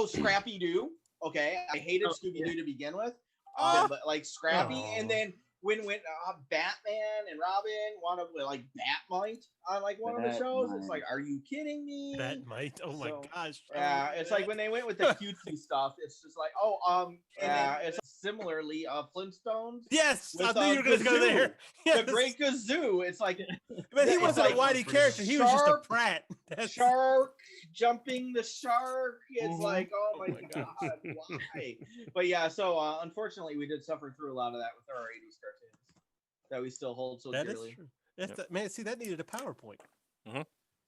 Scrappy Doo. Okay, I hated Scooby Doo to begin with, but like Scrappy, and then when Batman and Robin want to like Batmite on like one of the shows, it's like, are you kidding me? Batmite, oh my gosh. Yeah, it's like when they went with the cutesy stuff, it's just like, it's similarly Flintstones. Yes, with, I knew you were going to go there. The Great Kazoo. It's like, but he wasn't a whitey character. He was just a prat. Shark jumping the shark. It's like, oh my god, why? But yeah, so unfortunately, we did suffer through a lot of that with our 80s cartoons that we still hold so that dearly. Is true. Man, see, that needed a PowerPoint. Mm-hmm.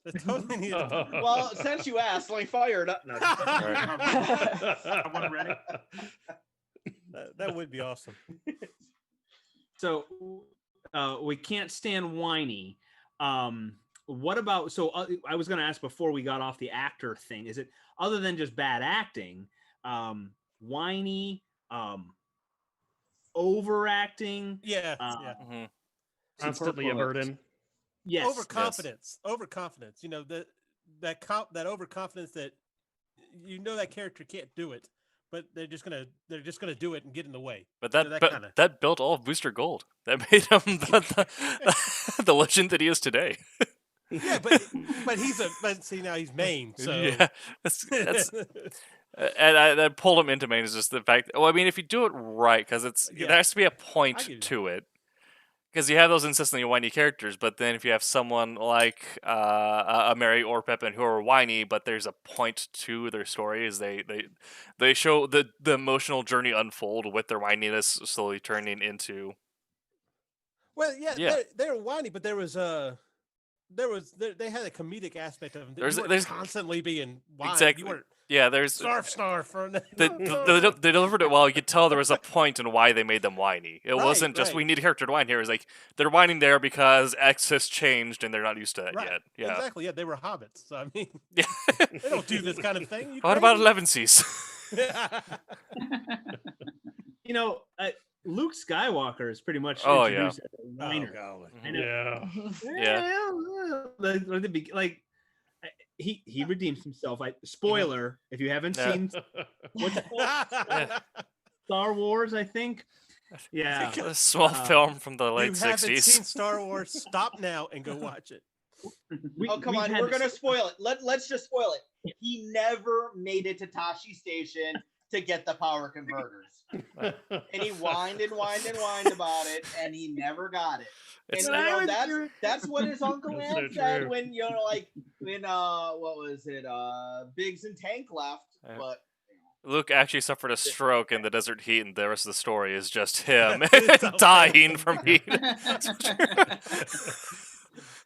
That totally needed a PowerPoint. Well, since you asked, let me fire it up. No, Someone ready? That would be awesome. So we can't stand whiny. What about, so I was going to ask before we got off the actor thing, is it other than just bad acting, whiny, overacting? Yeah. Constantly a burden. Yes. Overconfidence. Overconfidence. That overconfidence that that character can't do it, but they're just gonna do it and get in the way. But that built all of Booster Gold. That made him the legend that he is today. Yeah, but see now he's Maine, so yeah, that's and that pulled him into Maine is just the fact. Well, I mean, if you do it right, because there has to be a point to it. Because you have those incessantly whiny characters, but then if you have someone like a Mary or Pepin who are whiny, but there's a point to their story, is they show the emotional journey unfold with their whininess slowly turning into. Well, they were whiny, but they had a comedic aspect of them. There's constantly being whiny. Exactly. There's snarf. They delivered it well. You could tell there was a point in why they made them whiny. It wasn't just we need a character to whine here. It was like they're whining there because X has changed and they're not used to that yet. Yeah, exactly. Yeah, they were hobbits. So I mean, they don't do this kind of thing. What about 11 C's? Luke Skywalker is pretty much introduced as a whiner. Yeah. He redeems himself. Spoiler, if you haven't seen what's it called? Star Wars, I think. Yeah. A small film from the late 60s. You haven't seen Star Wars, stop now and go watch it. Come on, we're gonna spoil it. Let's just spoil it. He never made it to Tashi Station to get the power converters. And he whined about it, and he never got it. And that's what his Uncle Ed said when what was it? Biggs and Tank left, but Luke actually suffered a stroke in the desert heat, and the rest of the story is just him dying from heat.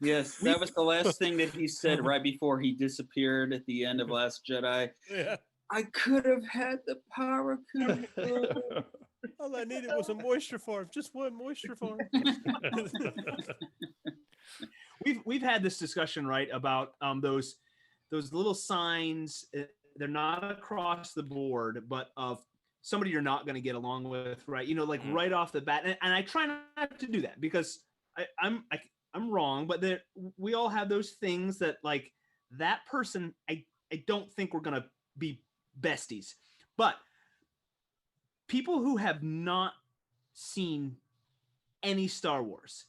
Yes, that was the last thing that he said right before he disappeared at the end of Last Jedi. Yeah. I could have had the power converter. All I needed was a moisture farm, just one moisture farm. We've had this discussion, right, about those little signs. They're not across the board, but of somebody you're not going to get along with, right? You know, like Mhm. right off the bat. And I try not to do that because I'm wrong, but we all have those things that like that person. I don't think we're going to be besties, but people who have not seen any Star Wars.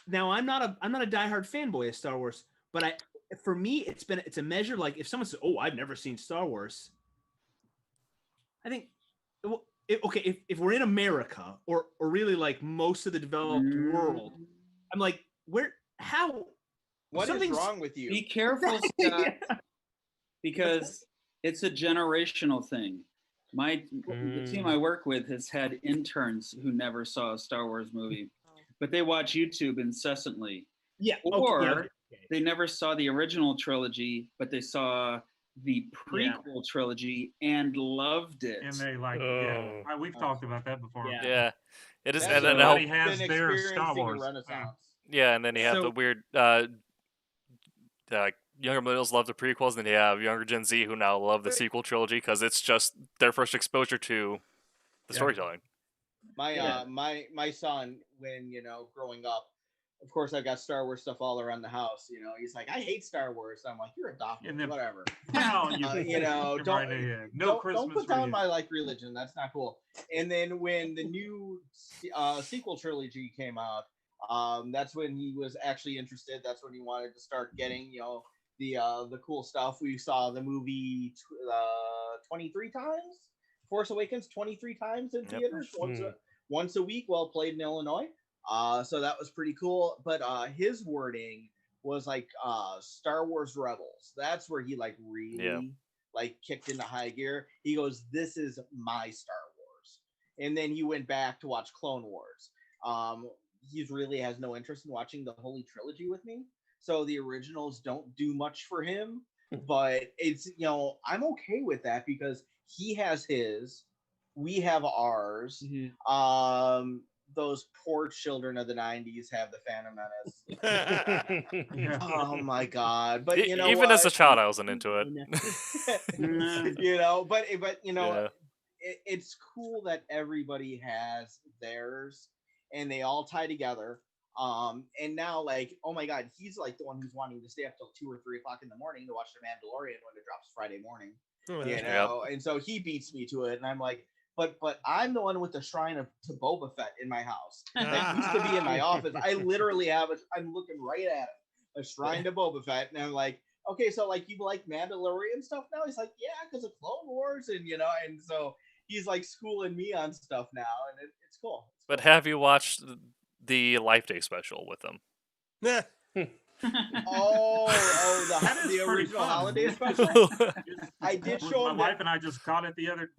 Now I'm not a diehard fanboy of Star Wars, but for me it's a measure. Like if someone says, "Oh, I've never seen Star Wars," I think, well, if we're in America or really like most of the developed world, I'm like, how? What is something's- wrong with you? Be careful, Scott, because it's a generational thing. The team I work with has had interns who never saw a Star Wars movie, but they watch YouTube incessantly. Yeah. Or they never saw the original trilogy, but they saw the prequel trilogy and loved it. And they like, Oh. we've talked about that before. Yeah, it is. That's And then everybody now, has been their Star experiencing a Wars. renaissance. yeah, and then you have So- the weird younger millennials love the prequels, and then you have younger Gen Z who now love the sequel trilogy because it's just their first exposure to the Yeah. storytelling. My my son, when growing up, of course I've got Star Wars stuff all around the house. He's like, I hate Star Wars. I'm like, you're adopted, And then- whatever. Now you, Don't no Christmas don't put for down you. my religion. That's not cool. And then when the new sequel trilogy came out, that's when he was actually interested. That's when he wanted to start getting the cool stuff. We saw the movie 23 times. Force Awakens 23 times in theaters, once a week while played in Illinois. So that was pretty cool. But his wording was like Star Wars Rebels. That's where he really kicked into high gear. He goes, "This is my Star Wars." And then he went back to watch Clone Wars. He really has no interest in watching the Holy Trilogy with me. So the originals don't do much for him. But it's I'm okay with that because he has his, we have ours. Those poor children of the 90s have the Phantom Menace. Oh my god. But Even as a child I wasn't into it. but it's cool that everybody has theirs and they all tie together. And now oh my god, he's the one who's wanting to stay up till 2 or 3 o'clock in the morning to watch The Mandalorian when it drops Friday morning. And so he beats me to it, and I'm like, but I'm the one with the shrine to Boba Fett in my house. That used to be in my office. I literally have it. I'm looking right at it, a shrine to Boba Fett, and I'm like, okay, so you like Mandalorian stuff now? He's like, yeah, because of Clone Wars, and and so he's schooling me on stuff now, and it's cool. But have you watched the Life Day special with them? The original holiday special. I did show My him wife and I just caught it the other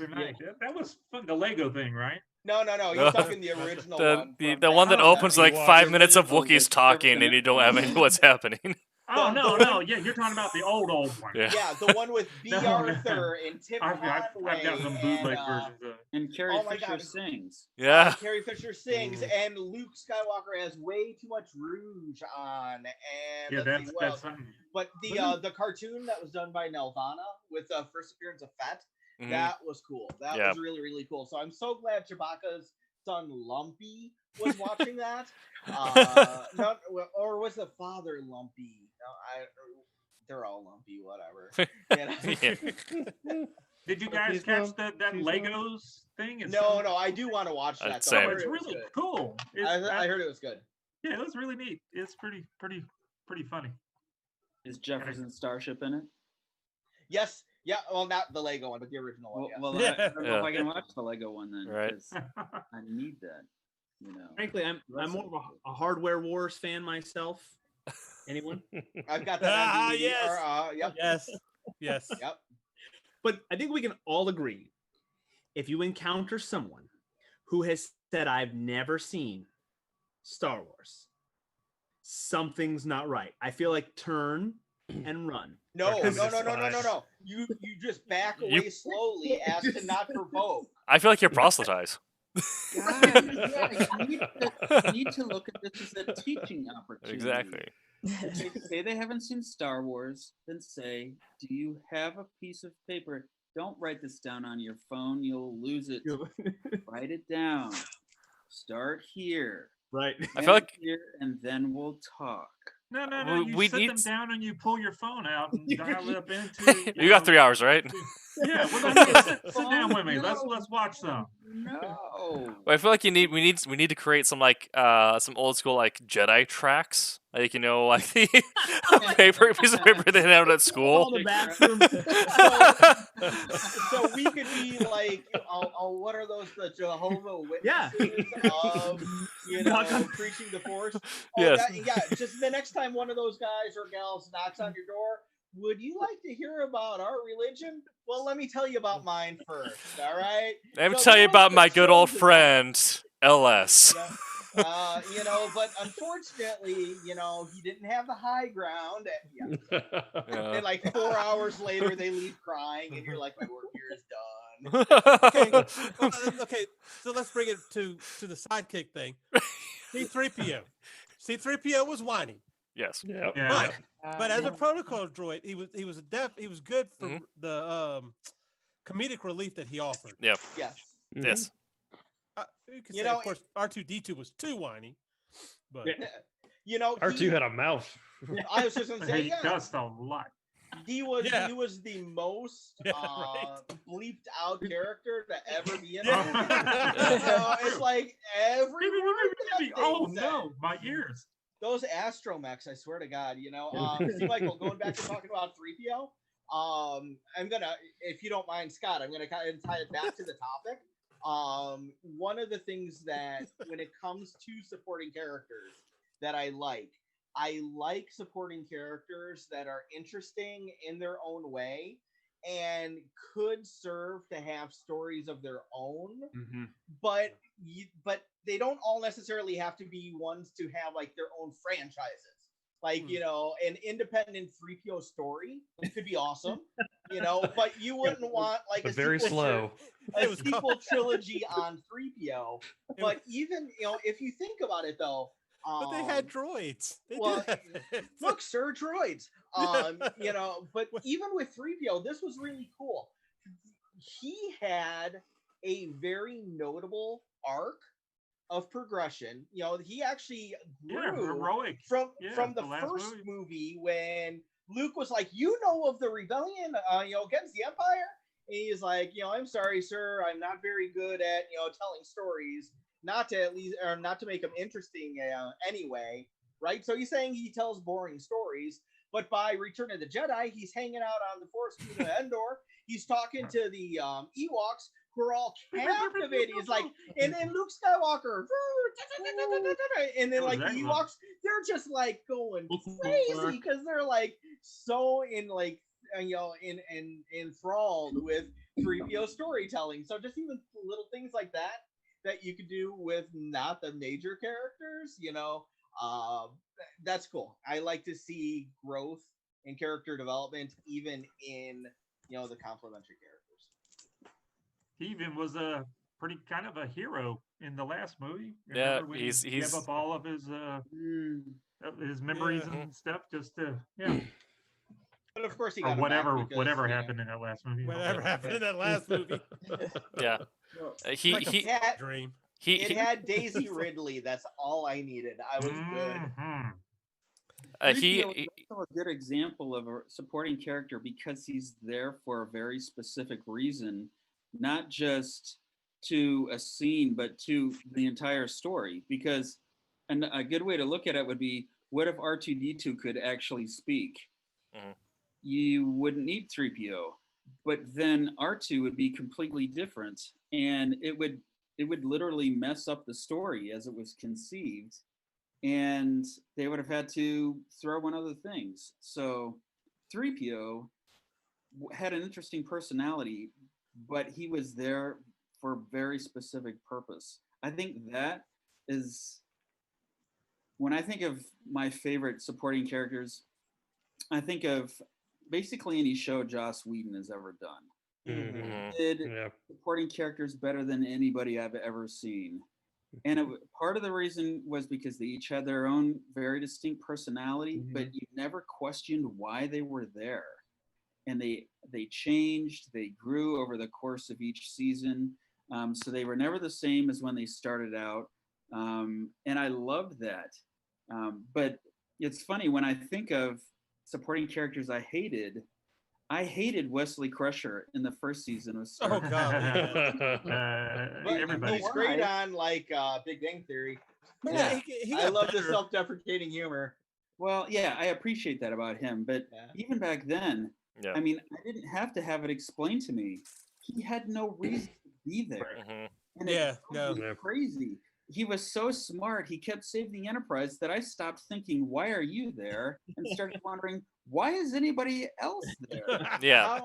night. That was fun. The Lego thing, right? No. He's talking the original one. The one that opens 5 minutes of Wookiees talking and you don't have any what's happening. Oh no! Yeah, you're talking about the old one. Yeah, the one with B. No, Arthur and Tim I've got some bootleg versions of it. And Carrie Oh my Fisher God. sings. Yeah. Carrie Fisher sings, and Luke Skywalker has way too much rouge on. And Yeah, let's see, that's something. But the cartoon that was done by Nelvana with the first appearance of Fett, Mhm. that was cool. That Yeah. was really, really cool. So I'm so glad Chewbacca's son Lumpy was watching that. Or was the father Lumpy? No, they're all lumpy, whatever. Did you guys catch that Legos thing? No, I do want to watch that. Same. I heard It's it was really good. cool. I heard it was good. Yeah, it was really neat. It's pretty funny. Is Jefferson Starship in it? Yes. Yeah. Well, not the Lego one, but the original one. Well, Yes. I don't know if I can watch the Lego one then. Right. 'cause I need that. Frankly, I'm more of a Hardware Wars fan myself. Anyone? I've got that on DVD. Yes. Yep. Yes. Yep. But I think we can all agree, if you encounter someone who has said, I've never seen Star Wars, something's not right. I feel like turn and run. No. Because You just back away slowly as to not provoke. I feel like you're proselytized. Guys, you need to look at this as a teaching opportunity. Exactly. If they say they haven't seen Star Wars, then say, do you have a piece of paper don't write this down on your phone. You'll lose it. Write it down. Start here. Right. I feel like here, and then we'll talk. No, you we sit need them s- down and you pull your phone out and dial it up into. you got 3 hours, right? Yeah, well, then sit down with me. Let's watch some. No. I feel like we need to create some like some old school like Jedi tracks, like like the piece of paper they had at school. All the bathrooms. So we could be like, what are those, the Jehovah Witnesses? Yeah. Preaching the Force. Yes. Just the next time one of those guys or gals knocks on your door, would you like to hear about our religion? Well, let me tell you about mine first. All right. Let me So tell you those about are my good old chosen friend LS. but unfortunately, he didn't have the high ground. And like 4 hours later, they leave crying, and you're like, my work here is done. Okay, so let's bring it to the sidekick thing. C-3PO. C-3PO was whiny. Yes. Yeah. But as a protocol droid, he was good for the comedic relief that he offered. Yep. Yes. Yes. You could say, of course, R2-D2 was too whiny, but R2 had a mouth. I was just gonna say, He does a lot. He was the most bleeped out character to ever be in a movie. It's like every oh no, my ears. Those astromechs, I swear to God, see, Michael, going back to talking about 3PO, I'm gonna, if you don't mind, Scott, I'm gonna kind of tie it back to the topic. One of the things that when it comes to supporting characters that I like supporting characters that are interesting in their own way and could serve to have stories of their own, but they don't all necessarily have to be ones to have like their own franchises. Like, an independent 3PO story could be awesome, but you wouldn't want like a very slow. A sequel trilogy on 3PO. But even, if you think about it though, but they had droids. Look, sir, droids. But even with 3PO, this was really cool. He had a very notable arc of progression. He actually grew heroic from the first movie when Luke was like, of the rebellion, against the Empire. And he's like, I'm sorry, sir, I'm not very good at telling stories. Not to make them interesting anyway, right? So he's saying he tells boring stories, but by Return of the Jedi, he's hanging out on the Force Moon of Endor. He's talking to the Ewoks, who are all captivated. He's like, and then Luke Skywalker, and then like the Ewoks, they're just like going crazy because they're like so enthralled with 3PO storytelling. So just even little things like that you could do with not the major characters, that's cool. I like to see growth and character development even in the complementary characters. He even was a pretty kind of a hero in the last movie. Yeah, Remember when he's he gave up all of his memories and stuff just to But of course he or got whatever happened in that last movie. Whatever happened in that last movie. Yeah. It had Daisy Ridley. That's all I needed. I was good. He also a good example of a supporting character because he's there for a very specific reason, not just to a scene, but to the entire story. Because a good way to look at it would be, what if R2-D2 could actually speak? You wouldn't need 3PO, but then R2 would be completely different, and it would literally mess up the story as it was conceived, and they would have had to throw in other things. So 3PO had an interesting personality, but he was there for a very specific purpose. I think that is, when I think of my favorite supporting characters, I think of basically any show Joss Whedon has ever done. Did supporting characters better than anybody I've ever seen. And part of the reason was because they each had their own very distinct personality, but you never questioned why they were there. and they changed, they grew over the course of each season. So they were never the same as when they started out. And I loved that. But it's funny, when I think of supporting characters I hated Wesley Crusher in the first season of Star Oh God. But Everybody. he's great on like Big Bang Theory. But Yeah. he I got love the better. self-deprecating humor. Well, yeah, I appreciate that about him. But Yeah. even back then, Yeah. I mean, I didn't have to have it explained to me. He had no reason to be there. Mhm. And Yeah, it drove me no. crazy. He was so smart. He kept saving the Enterprise that I stopped thinking, "Why are you there?" and started wondering, "Why is anybody else there?" Yeah.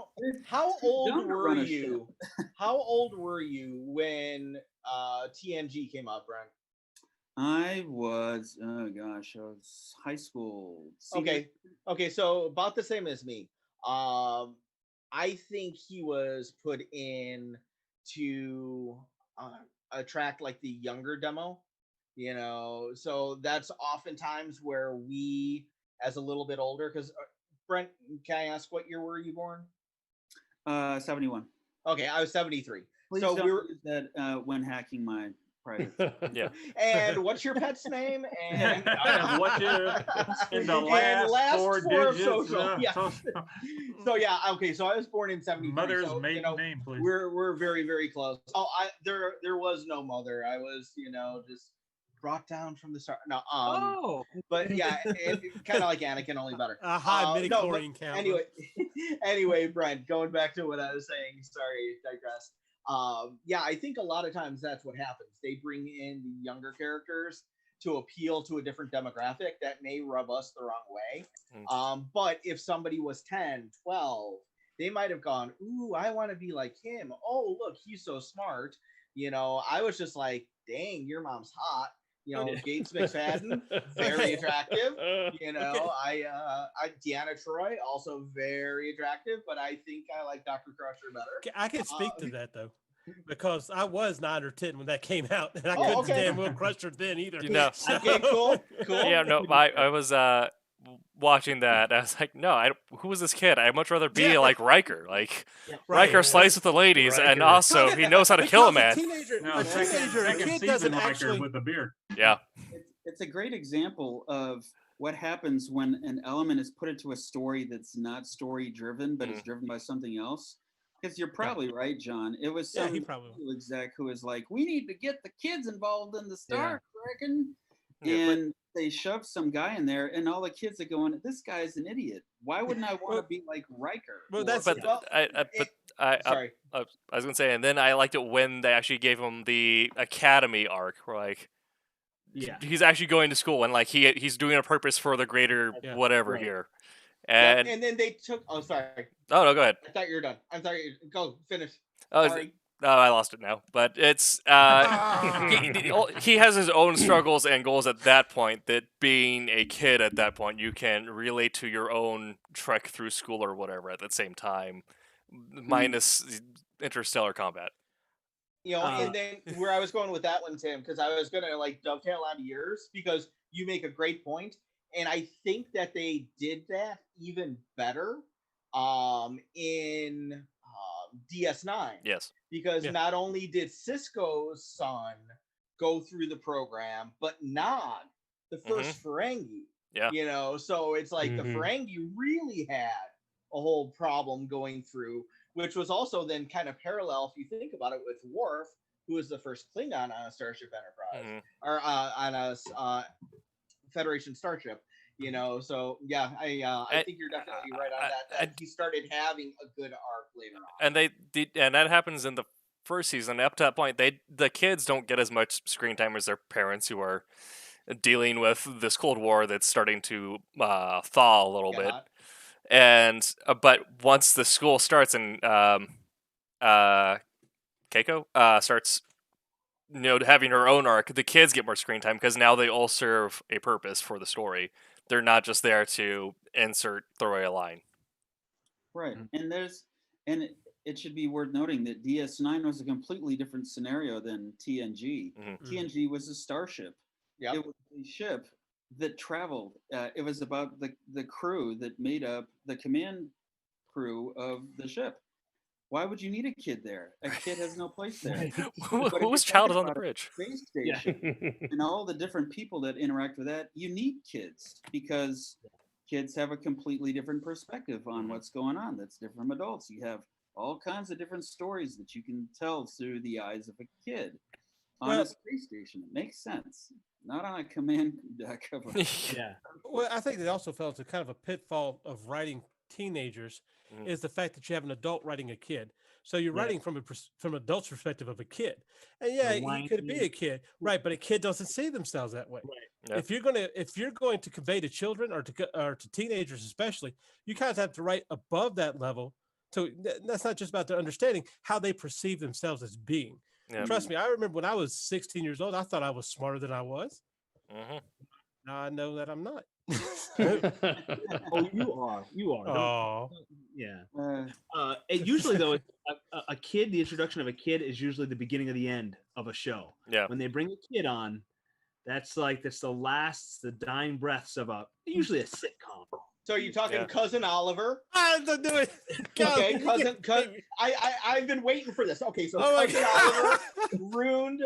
How old dumb to were run a you? How old were you when TNG came out, Brent? I was, oh gosh, I was high school. senior- Okay, so about the same as me. I think he was put in to attract like the younger demo, so that's oftentimes where we, as a little bit older, because Brent, can I ask what year were you born? 71. Okay, I was 73. Please So don't we were. use that when hacking my private. Yeah. And what's your pet's name? And What you in the and last four of digits? social. Yeah. social. So yeah, okay. So I was born in 73. Mother's so, maiden name, please. We're very, very close. Oh, there was no mother. I was just brought down from the start. No, but yeah, kind of like Anakin, only better. A high No, but midichlorian count. anyway, Brent, going back to what I was saying. Sorry, digress. Yeah, I think a lot of times that's what happens. They bring in the younger characters to appeal to a different demographic that may rub us the wrong way. But if somebody was 10, 12, they might have gone, ooh, I want to be like him. Oh, look, he's so smart. I was just like, dang, your mom's hot. Gates McFadden, very attractive. Deanna Troy, also very attractive, but I think I like Dr. Crusher better. I can speak to that though, because I was 9 or 10 when that came out, and I Oh, couldn't okay. stand Will Crusher then either. You know. Okay, cool. Yeah, no, I was watching that. I was like, no, who is this kid? I'd much rather be like Riker. Like Right. Riker slides with the ladies, and Riker. also he knows how to kill a man. No, A second kid season doesn't Riker actually. with the beard. Yeah. It's a great example of what happens when an element is put into a story that's not story driven, but is driven by something else. Because you're probably right, John. It was Yeah, some he probably. exec who was like, "We need to get the kids involved in the Star Trek," Yeah, and they shoved some guy in there, and all the kids are going, "This guy's an idiot. Why wouldn't I want to be like Riker?" Well, that's But Sorry. I was gonna say, and then I liked it when they actually gave him the Academy arc, where like he's actually going to school and like he's doing a purpose for the greater whatever Right. here. Yep, And and then they took. Oh, sorry. oh no, go ahead. I thought you were done. I'm sorry. Go finish. Oh, Sorry. no, I lost it now. But it's he has his own struggles and goals at that point. That being a kid at that point, you can relate to your own trek through school or whatever at the same time, minus interstellar combat. And then where I was going with that one, Tim, because I was gonna like dovetail on yours because you make a great point, and I think that they did that even better in DS9. Yes. Because not only did Cisco's son go through the program, but Nog, the first Ferengi. Yeah. So it's like the Ferengi really had a whole problem going through, which was also then kind of parallel, if you think about it, with Worf, who was the first Klingon on a Starship Enterprise, or on a Federation starship. So yeah, I think you're definitely right on that. He started having a good arc later on. And and that happens in the first season. Up to that point, the kids don't get as much screen time as their parents, who are dealing with this Cold War that's starting to thaw a little bit. And but once the school starts and Keiko starts having her own arc, the kids get more screen time because now they all serve a purpose for the story. They're not just there to throw away a line. Right. And it should be worth noting that DS9 was a completely different scenario than TNG. TNG was a starship. Yep. It was a ship that traveled. It was about the crew that made up the command crew of the ship. Why would you need a kid there? A kid has no place there. Whose child is on the bridge? Space station, and all the different people that interact with that, you need kids because kids have a completely different perspective on what's going on. That's different from adults. You have all kinds of different stories that you can tell through the eyes of a kid on a space station. It makes sense. Not on a command deck of a... Yeah. Well, I think they also fell into kind of a pitfall of writing teenagers is the fact that you have an adult writing a kid. So you're writing from from adult's perspective of a kid. And yeah, he could be a kid, right? But a kid doesn't see themselves that way. Right. Yep. If you're going to convey to children or to teenagers especially, you kind of have to write above that level. So that's not just about their understanding how they perceive themselves as being. Yep. Trust me, I remember when I was 16 years old, I thought I was smarter than I was. Now I know that I'm not. Oh, you are. You are. Oh, yeah. Usually, though, a kid, the introduction of a kid is usually the beginning of the end of a show. Yeah. When they bring a kid on, that's the dying breaths of usually a sitcom. So are you talking Cousin Oliver? I don't do it. Okay, cousin. I've been waiting for this. Okay, so Cousin Oliver ruined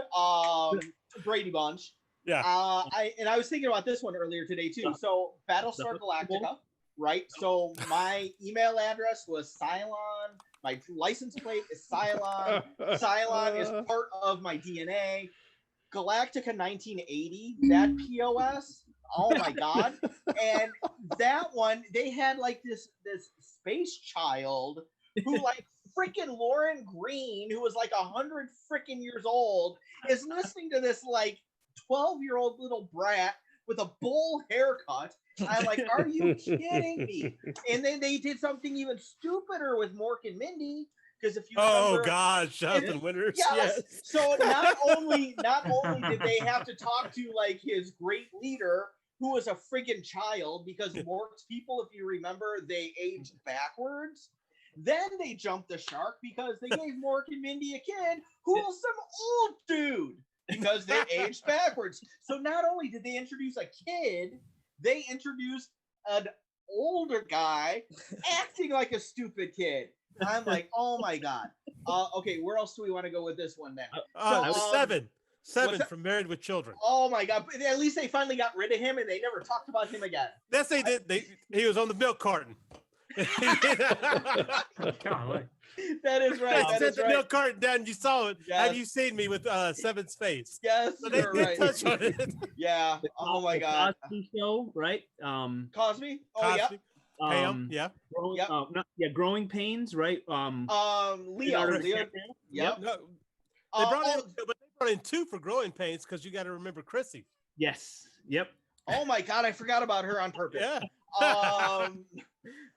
Brady Bunch. Yeah. I was thinking about this one earlier today too. So Battlestar Galactica, right? So my email address was Cylon. My license plate is Cylon. Cylon is part of my DNA. Galactica 1980, that POS. Oh my God. And that one, they had like this space child who like freaking Lauren Green, who was like 100 freaking years old, is listening to this like 12-year-old little brat with a bowl haircut. I'm like, are you kidding me? And then they did something even stupider with Mork and Mindy. Because if you remember, God, Jonathan Winters. yes. So not only did they have to talk to like his great leader, who was a friggin' child, because Mork's people, if you remember, they aged backwards. Then they jumped the shark because they gave Mork and Mindy a kid who was some old dude because they aged backwards. So not only did they introduce a kid, they introduced an older guy acting like a stupid kid. I'm like, oh my God. Okay, where else do we want to go with this one then? Seven from Married with Children. Oh my God. But at least they finally got rid of him and they never talked about him again. Yes, they did. He was on the milk carton. That is right. They set the milk carton down. You saw it. Yes. Have you seen me with Seven's face? Yes, so they you're did right. touch on it. Yeah. Oh my God. Cosby Show, right? Cosby. Oh Cosby. yeah. Growing Pains, right? Leo. Yep. No, they brought in two for Growing Pains because you got to remember Chrissy. Yes. Yep. Oh my God, I forgot about her on purpose. Yeah.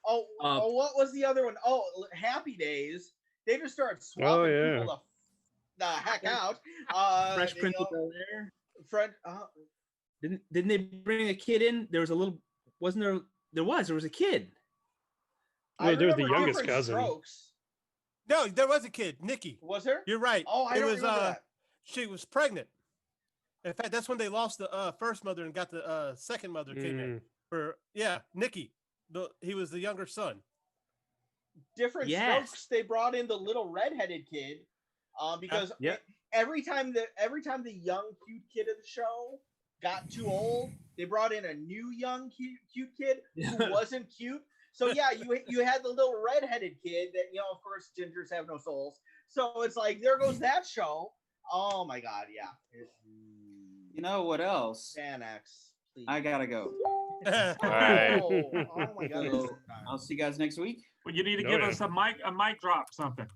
What was the other one? Oh, Happy Days. They just started swapping people the heck out. Fresh Prince of Bel-Air. Didn't they bring a kid in? There was a little. Wasn't there? There was a kid. Wait, there was the youngest cousin. Strokes. No, there was a kid, Nikki. Was there? You're right. Oh, I don't remember that. She was pregnant. In fact, that's when they lost the first mother and got the second mother came in. Nikki. He was the younger son. Different Strokes. They brought in the little redheaded kid, because every time the young cute kid of the show got too old, they brought in a new young cute kid who wasn't cute. So yeah, you had the little redheaded kid that, of course, gingers have no souls. So it's like, there goes that show. Oh my God, yeah. You know what else? Xanax, please. I gotta go. All right. Oh my God. So, I'll see you guys next week. Well, you need to give us a mic drop, something.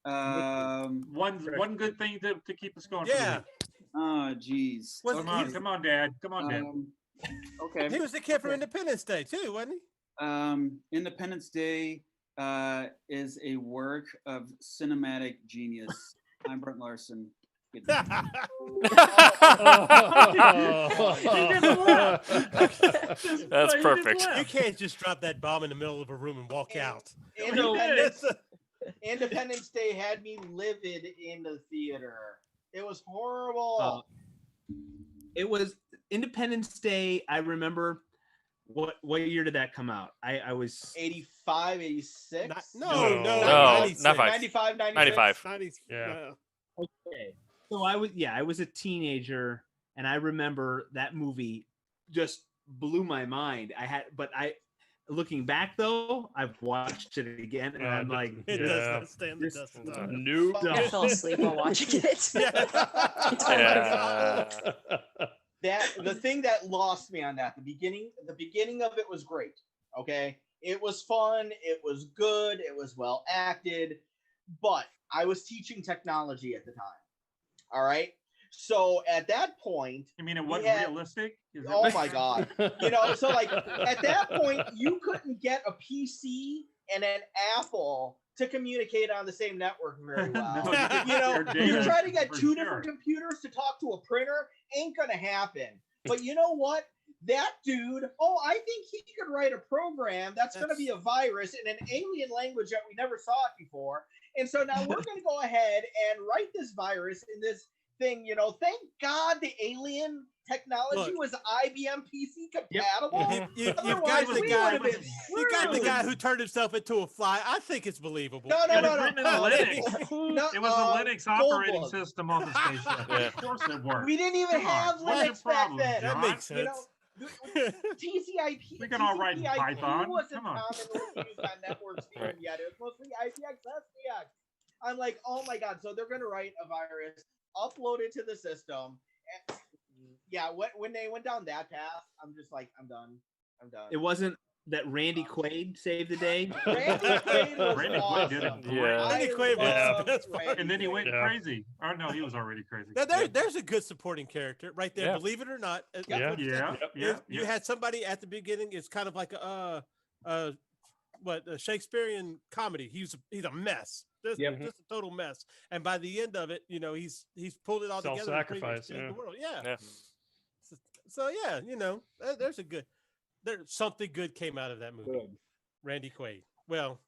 One good thing to keep us going. Yeah. Oh, geez. Come on, Dad. Come on, Dad. Okay. He was the kid from Independence Day too, wasn't he? Independence Day is a work of cinematic genius. I'm Brent Larson. That's perfect. You can't just drop that bomb in the middle of a room and walk out. Independence Day had me livid in the theater. It was horrible. It was Independence Day. I remember What year did that come out? I was 85, 86. No, No, 96. not five. 95, 96. 95. 90, Yeah. okay. So I was a teenager, and I remember that movie just blew my mind. Looking back though, I've watched it again, and I'm like, it Yeah. does not stand the this- test of time. Nope. I fell asleep while watching it. Yeah. The thing that lost me on that, the beginning of it was great. Okay, it was fun, it was good, it was well acted, but I was teaching technology at the time. All right, so at that point, You mean it we wasn't had- realistic? Is oh it- my god, you know, so like at that point, you couldn't get a PC and an Apple to communicate on the same network very well. No, You know, your you data, try to get for two sure. different computers to talk to a printer, ain't gonna happen. But you know what? That dude, I think he could write a program that's gonna be a virus in an alien language that we never saw it before. And so now we're gonna go ahead and write this virus in this thing, you know. Thank God the alien technology Look. was IBM PC compatible. You've Otherwise, got the we guy. would've been You got the screwed. guy who turned himself into a fly. I think it's believable. No, It was written in Linux. No, It was a Linux operating Goldblum. system on the spaceship. Yeah. Of course it worked. We didn't even Come on, have what's your Linux back problem, then. That John? makes You sense. know, TCP. We can all write in TCP/IP Python. wasn't Come on. commonly used on networks even Right. yet. It was mostly IPX, SPX. I'm like, oh my god! So they're gonna write a virus, upload it to the system. And, yeah, when they went down that path, I'm just like, I'm done. I'm done. it wasn't that Randy Quaid saved the day. Randy Quaid was Randy Quaid awesome. did it great. Yeah. Randy Quaid was love the best part. Randy And then he went Quaid. Yeah. crazy. Oh no, he was already crazy. Now, there's a good supporting character right there. Yeah. Believe it or not. That's Yeah. what you said. Yeah, yeah, You yeah. had somebody at the beginning. It's kind of like a Shakespearean comedy. He's a mess. This Yep. just a total mess. And by the end of it, you know, he's pulled it all together. and pretty much Self-sacrifice, changed yeah. the world. Yeah. Yeah. So yeah, you know, there's something good came out of that movie. Good. Randy Quaid. Well,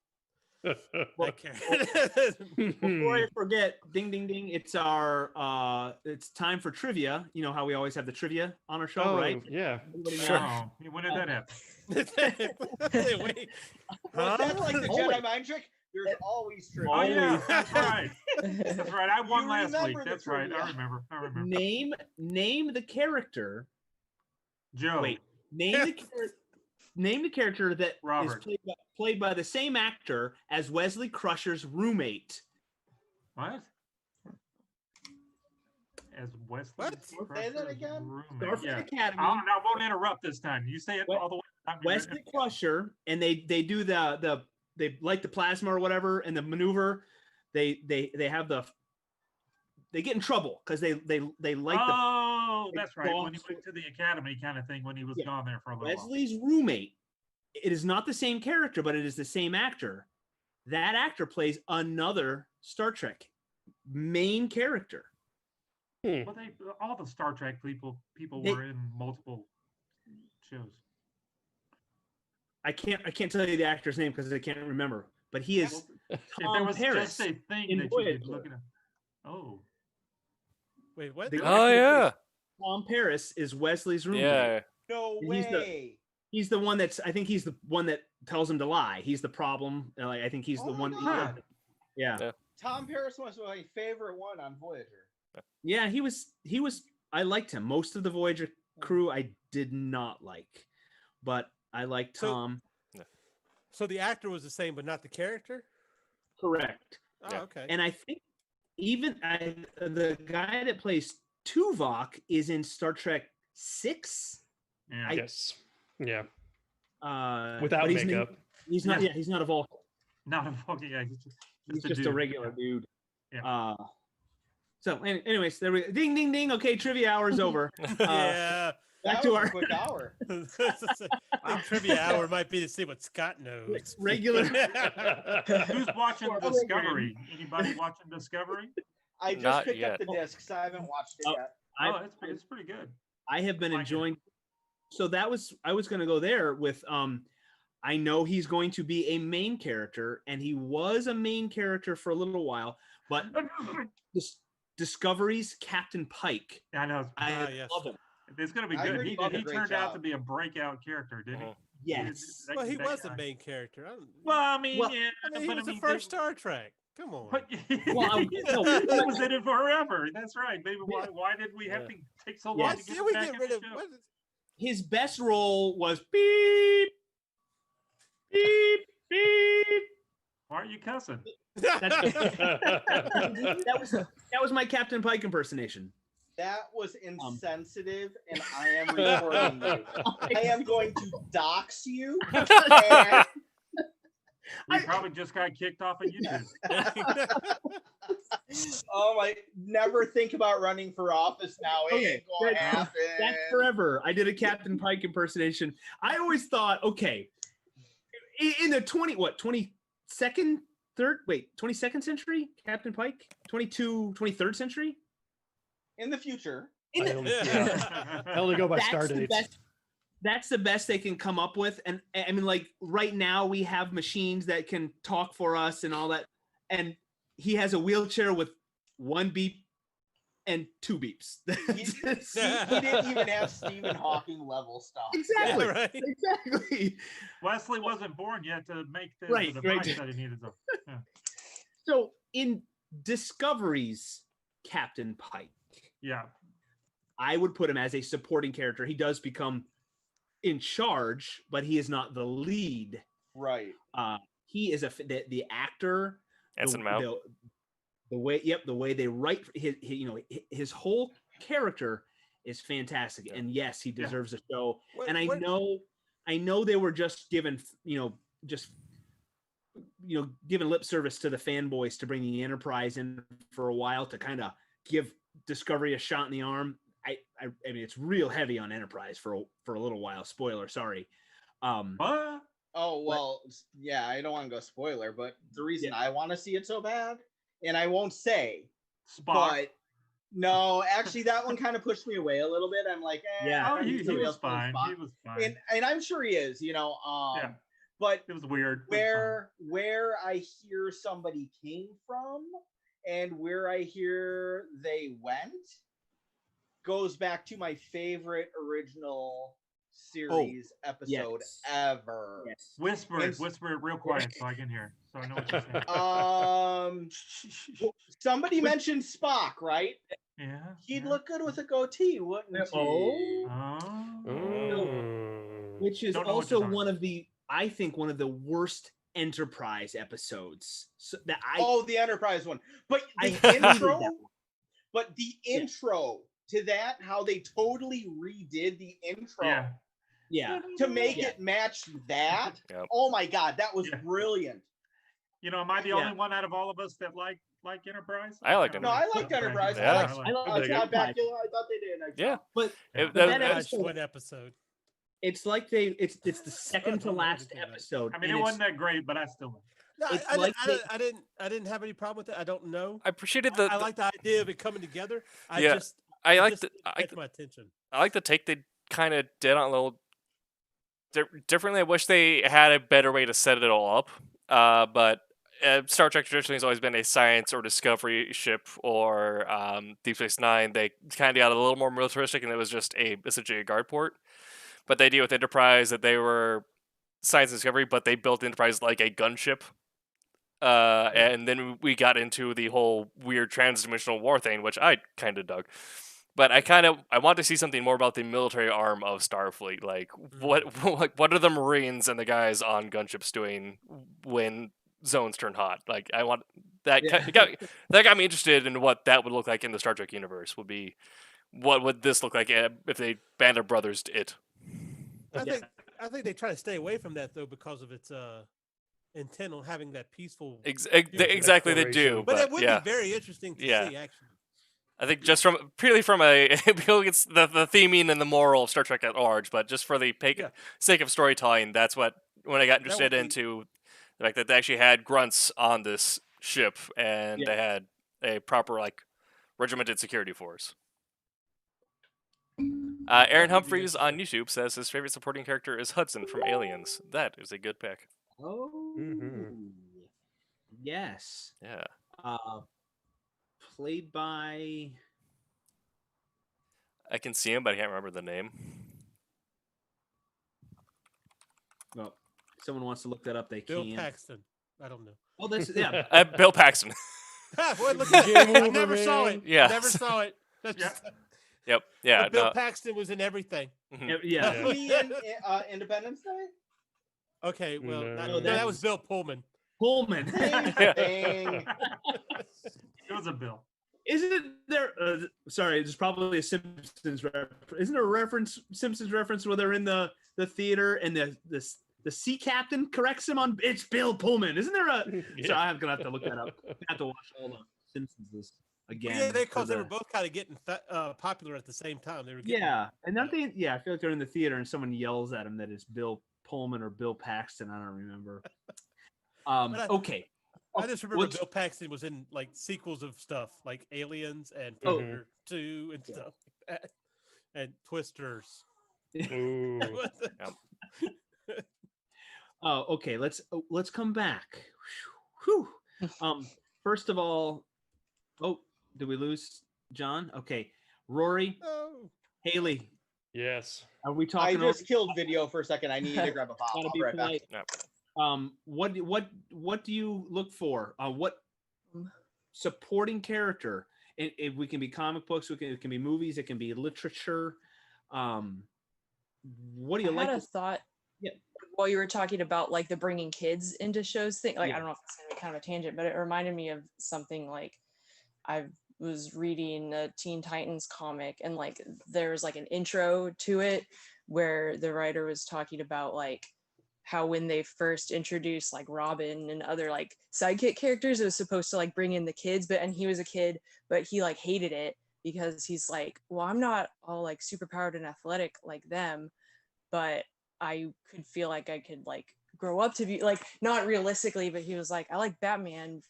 Well, that character. Before I forget, ding ding ding! It's it's time for trivia. You know how we always have the trivia on our show, Oh, right? yeah. Everybody know? Sure. Oh, when did that happen? Wait, Was that like the Always. Jedi mind trick? There's always trivia. Oh yeah, Always. that's right. That's right. I won You last week. remember the That's right. I trivia. remember. I remember. Name the character. Joe. Wait, name the character that is Robert. played by the same actor as Wesley Crusher's roommate. What? As Wesley. What? Say that again? Roommate. Starfleet Yeah. Academy. I won't interrupt this time. You say it We- all the way. Wesley Crusher, and they do they light the plasma or whatever, and the maneuver. They get in trouble because they light Oh, the. that's right. When he went to the academy, kind of thing. When he was Yeah. gone there for a little while. Wesley's roommate. It is not the same character, but it is the same actor. That actor plays another Star Trek main character. Well, all the Star Trek people They- were in multiple shows. I can't tell you the actor's name because I can't remember. But he is If there Tom was Paris just a thing in that you Voyager. could look at. Oh, wait, what? The Oh yeah. Tom Paris is Wesley's roommate. Yeah. No And he's the- way. He's the one I think he's the one that tells him to lie. He's the problem. Like, I think he's the Oh my one. God. Yeah. Yeah. Tom Paris was my favorite one on Voyager. Yeah, he was I liked him. Most of the Voyager crew I did not like. But I liked So- Tom. So the actor was the same, but not the character. Correct. Oh, Yeah. okay. And I think even the guy that plays Tuvok is in Star Trek 6. yeah. Yes. Yeah. Without Without makeup. He's not. Yeah, he's not a Vulcan. Not a fucking. Yeah, He's a just a dude. regular dude. Yeah. So, anyways, there we ding ding ding. Okay, trivia hour is over. Yeah. Back That to was our a quick hour. I think trivia hour might be to see what Scott knows. regular. Who's watching Or Discovery? Anybody watching Discovery? I just Not picked yet. up the discs. I haven't watched it Oh, yet. Oh, it's pretty good. I have been Like it. enjoying. So I was going to go there with I know he's going to be a main character, and he was a main character for a little while, but Discovery's Captain Pike. I know. I yes. love him. It's going to be I good. heard He, he did a he great turned out to job. be a breakout character, didn't he? Yes. That- Well, he that was the guy. main character. Well, I mean, Well, yeah. I mean, he but was the they- first Star Trek. Come on. But, Well, he no, was in it forever. That's right. Maybe why did we have to take so long Why to get did him we back get in rid the of? show? What is, his best role was beep, beep, beep. Why are you cussing? That was my Captain Pike impersonation. That was insensitive, and I am reporting you. I am going to dox you. And We probably just got kicked off of YouTube. oh my! Never think about running for office now. It Okay, ain't gonna happen. That's forever. I did a Captain Pike impersonation. I always thought, okay, in the 22nd, 22nd century, Captain Pike, 23rd century. In the future, I only go by star dates. That's the best they can come up with. And I mean, like right now we have machines that can talk for us and all that. And he has a wheelchair with 1 beep and 2 beeps. he didn't even have Stephen Hawking level stuff. Exactly. Yeah, right. Exactly. Wesley wasn't born yet to make the Right, device right. that he needed. Yeah. So in Discovery's Captain Pike, Yeah. I would put him as a supporting character. He does become in charge, but he is not the lead. Right. He is the actor. Anson Mount. The way they write his whole character is fantastic. And yes, he deserves a show. And I know they were just given, giving lip service to the fanboys to bring the Enterprise in for a while to kind of give Discovery a shot in the arm. I mean, it's real heavy on Enterprise for a little while. Spoiler, sorry. What? Oh well, yeah. I don't want to go spoiler, but the reason I want to see it so bad, and I won't say, Spock. but no, actually, that one kind of pushed me away a little bit. I'm like, Oh, he somebody was else plays fine. Spock. He was fine. And I'm sure he is. Yeah. But It was weird. where I hear somebody came from and where I hear they went goes back to my favorite original series episode ever. Yes. Whisper And- it real quiet so I can hear. So I know what you're saying. Somebody mentioned Spock, right? Yeah. He'd look good with a goatee, wouldn't he? Which is Don't know what also you're talking I think one of the worst Enterprise episodes. So that the Enterprise one. But I the hated intro, that one. but the intro to that, how they totally redid the intro Yeah. to make it match that. Yep. Oh my God, that was brilliant. Am I the only one out of all of us that like Enterprise? I like No, I liked Enterprise. Yeah. I I liked like Scott Enterprise. Bakula. I thought they did a nice Yeah. job. But It- that that- episode, one episode. it's like it's the second to last episode. I mean, and it it's- wasn't that great, but I still. No, It's I like didn't have any problem with it. I don't know. I appreciated the. I like the idea of it coming together. I Yeah, just I like just the. didn't I, catch my attention. I like the take they kind of did on a little differently. I wish they had a better way to set it all up. But Star Trek traditionally has always been a science or discovery ship, or Deep Space Nine. They kind of got a little more militaristic, and it was just essentially a guard port. But they deal with Enterprise that they were science and discovery, but they built Enterprise like a gunship. And then we got into the whole weird transdimensional war thing, which I kind of dug. But I want to see something more about the military arm of Starfleet. Like what are the Marines and the guys on gunships doing when zones turn hot? Like I want that. That got me interested in what that would look like in the Star Trek universe. Would be what would this look like if they Band of Brothers to it? I think they try to stay away from that though because of its intent on having that peaceful. Exactly, they do. But it would yeah. be very interesting to see actually. I think just purely from it's the theming and the moral of Star Trek at large, but just for the sake of storytelling, that's when I got interested into the fact that they actually had grunts on this ship and they had a proper regimented security force. Aaron Humphreys on YouTube says his favorite supporting character is Hudson from Aliens. That is a good pick. Oh, yes. Yeah. Played by. I can see him, but I can't remember the name. Well, if someone wants to look that up, they Bill can. Paxton. I don't know. Oh, that's yeah. Bill Paxton. Well, look at Game it. I over, never saw man. it. Yeah. Never saw it. That's Yeah. just, Yep. Yeah. but Bill No. Paxton was in everything. Mhm. Yeah. Wasn't he in Independence Day? Okay, well, No. not, No, no, that was that's- Bill Pullman. Pullman. Yeah. Dang. It was a bill. Isn't there? Sorry, there's probably a Simpsons reference. Isn't there a Simpsons reference where they're in the theater and the sea captain corrects him on it's Bill Pullman? Isn't there a? So I'm gonna have to look that up. I have to watch all the Simpsons again. Yeah, for because they were the- both kind of getting popular at the same time. They were getting, Yeah, and aren't they? Yeah, I feel like they're in the theater and someone yells at him that it's Bill Pullman or Bill Paxton. I don't remember. But Okay. I just remember What's- Bill Paxton was in like sequels of stuff like Aliens and Oh. Predator 2 and stuff like that, and Twisters. Ooh. Oh, okay. Let's come back. Whew. First of all, did we lose John? Okay, Rory, Oh. Haley, Yes. are we I talking? just killed video for a second. I need to grab a pop. Gotta I'll be be right back. polite. What do you look for? What supporting character? If we can be comic books, it can be movies, it can be literature. What do you I like? had a thought Yeah. while you were talking about like the bringing kids into shows thing. Like, Yeah. I don't know if it's gonna be kind of a tangent, but it reminded me of something like I was reading a Teen Titans comic, and like there was like an intro to it where the writer was talking about like how when they first introduced like Robin and other like sidekick characters, it was supposed to like bring in the kids, and he was a kid, but he like hated it because he's like, well, I'm not all like super powered and athletic like them, but I could feel like I could like grow up to be like, not realistically, but he was like, I like Batman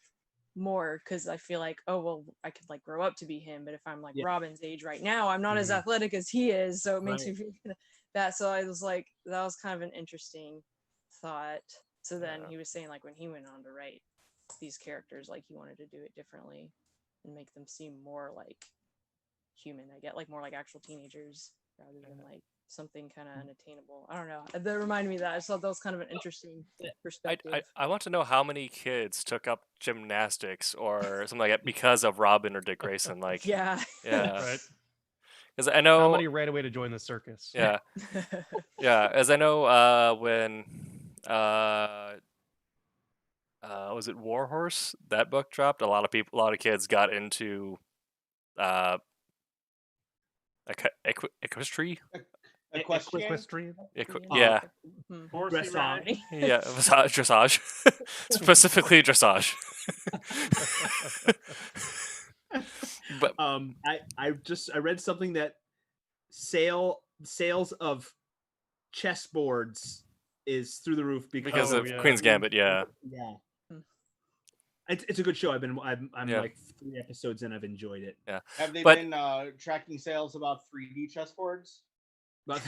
more because I feel like, oh well, I could like grow up to be him, but if I'm like Yeah. Robin's age right now, I'm not as Mhm. athletic as he is, so it makes Right. me feel that. So I was like, that was kind of an interesting thought. So then Yeah. he was saying like when he went on to write these characters, like he wanted to do it differently and make them seem more like human. I get like more like actual teenagers rather than like something kind of unattainable. I don't know. That reminded me of that. I thought that was kind of an interesting perspective. I want to know how many kids took up gymnastics or something like that because of Robin or Dick Grayson. Like, Yeah. yeah, Right. because I know How many ran away to join the circus? Yeah, yeah. As I know, when was it Warhorse? That book dropped. A lot of kids got into equestrian. Equestrian? Yeah, Horsey Dressage. riding. yeah, dressage, specifically dressage. But I read something that sales of chessboards is through the roof because Oh, of yeah. Queen's Gambit, yeah. Yeah. Hmm. It's a good show. I'm Yeah. like 3 episodes in. I've enjoyed it. Have they But- been tracking sales about 3D chessboards? But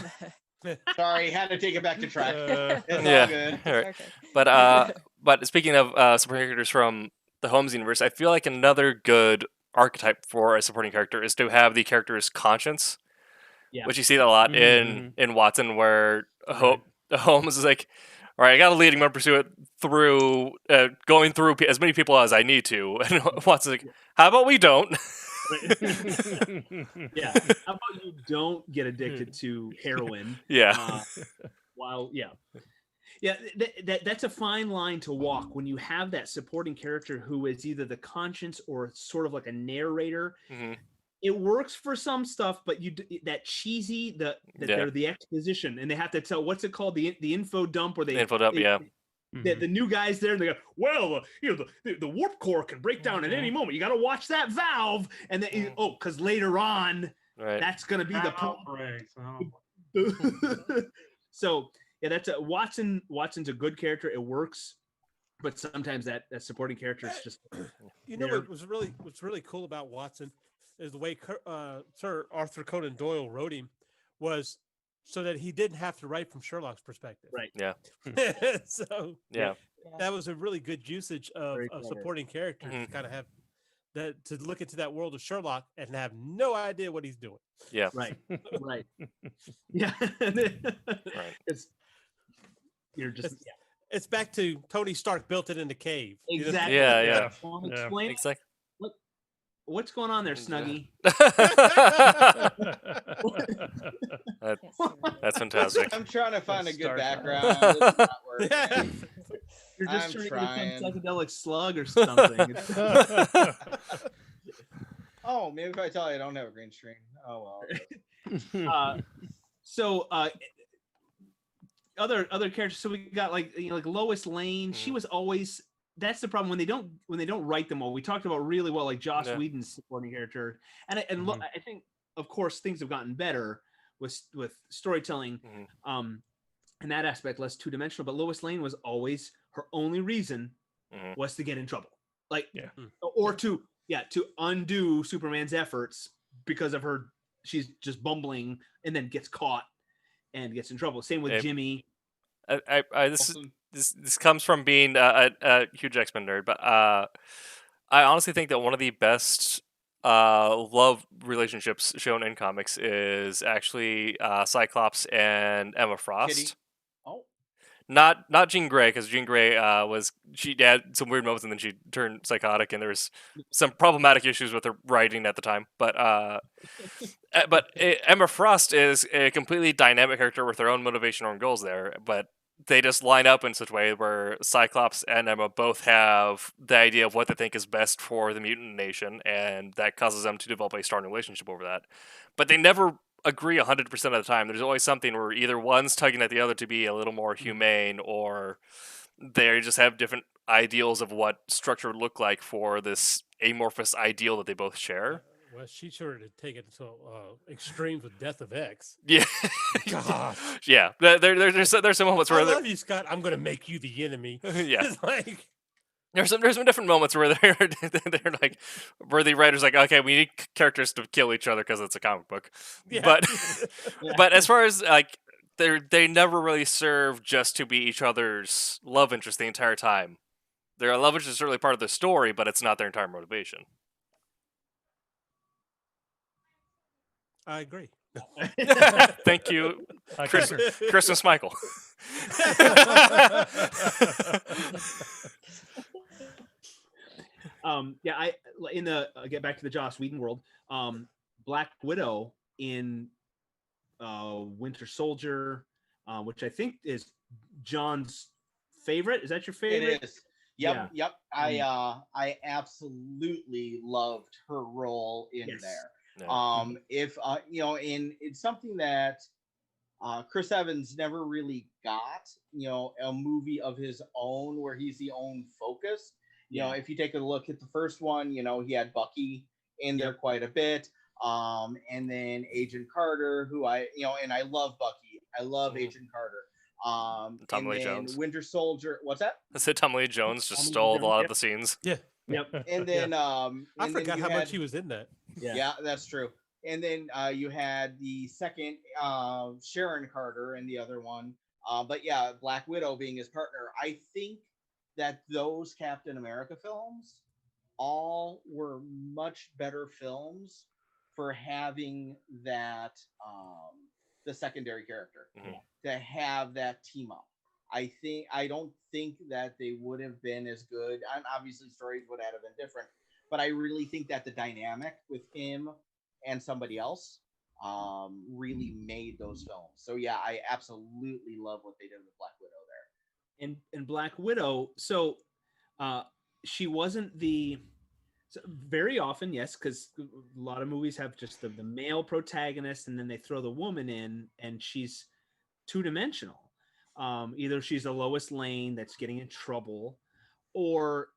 Sorry, had to take it back to track. It's Yeah. all good. All right. Okay. But speaking of supporting characters from the Holmes universe, I feel like another good archetype for a supporting character is to have the character's conscience, Yeah. which you see that a lot in Watson, where Holmes is like, all right, I got to lead him and pursue it through going through as many people as I need to, and Watson's like, how about we don't? yeah. How about you don't get addicted to heroin? Yeah. That's a fine line to walk when you have that supporting character who is either the conscience or sort of like a narrator. Mhm. It works for some stuff, but that cheesy they're the exposition and they have to tell what's it called, the info dump, or The info dump, yeah. The new guys there, and they go, well, the warp core can break down at any moment. You got to watch that valve, and then because later on, Right. that's going to be the Time outbreaks. Oh. So yeah, that's Watson's a good character. It works, but sometimes that supporting character is just. You know what's really cool about Watson is the way Sir Arthur Conan Doyle wrote him was so that he didn't have to write from Sherlock's perspective. Right. Yeah. So Yeah. that was a really good usage of Very clever. supporting characters to kind of have that to look into that world of Sherlock and have no idea what he's doing. Yeah. Right. Right. Yeah. Right. You're just It's back to Tony Stark built it in the cave. You know? exactly. Yeah, yeah. Want to explain it? Exactly. What's going on there, Snuggie? That's fantastic. I'm trying to find a good Star background. It's not working. You're just I'm trying to trying. become psychedelic slug or something. Oh, maybe if I tell you I don't have a green screen. Oh well. So other characters. So we got like Lois Lane. She was always. That's the problem when they don't write them well. We talked about really well, like Joss Whedon's supporting character, and I think of course things have gotten better with storytelling, in that aspect, less two dimensional. But Lois Lane was always her only reason was to get in trouble, or to undo Superman's efforts because of her. She's just bumbling and then gets caught and gets in trouble. Same with Jimmy. This comes from being a huge X-Men nerd, but I honestly think that one of the best love relationships shown in comics is actually Cyclops and Emma Frost. Kitty. Oh. Not Jean Grey, because Jean Grey she had some weird moments and then she turned psychotic, and there was some problematic issues with her writing at the time. But Emma Frost is a completely dynamic character with her own motivation or own goals there, but they just line up in such a way where Cyclops and Emma both have the idea of what they think is best for the mutant nation, and that causes them to develop a strong relationship over that. But they never agree 100% of the time. There's always something where either one's tugging at the other to be a little more humane, or they just have different ideals of what structure would look like for this amorphous ideal that they both share. Well, she sure did take it to extremes with Death of X. Yeah. God. Yeah. There's some moments where I love you, Scott. I'm going to make you the enemy. Yeah. It's like... There's some different moments where they're like, where the writer's like, okay, we need characters to kill each other because it's a comic book. Yeah. But but as far as like, they never really serve just to be each other's love interest the entire time. Their love interest is certainly part of the story, but it's not their entire motivation. I agree. Thank you, Christmas Michael. I get back to the Joss Whedon world. Black Widow in Winter Soldier, which I think is John's favorite. Is that your favorite? It is. Yep. I absolutely loved her role in there. Yeah. If it's something that Chris Evans never really got, a movie of his own where he's the own focus. If you take a look at the first one, he had Bucky in there quite a bit. And then Agent Carter, who and I love Bucky. I love Agent Carter. Tommy Lee Jones. Winter Soldier. What's that? I said Tommy Lee Jones just stole a lot of the scenes. Yeah. Yep. And then I forgot how much he was in that. Yeah, that's true. And then you had the second Sharon Carter and the other one. But yeah, Black Widow being his partner. I think that those Captain America films all were much better films for having that the secondary character to have that team up. I don't think that they would have been as good, and obviously stories would have been different, but I really think that the dynamic with him and somebody else really made those films. So yeah, I absolutely love what they did with Black Widow there. And Black Widow, so she wasn't very often, yes, because a lot of movies have just the male protagonist and then they throw the woman in and she's two-dimensional. Either she's a Lois Lane that's getting in trouble, or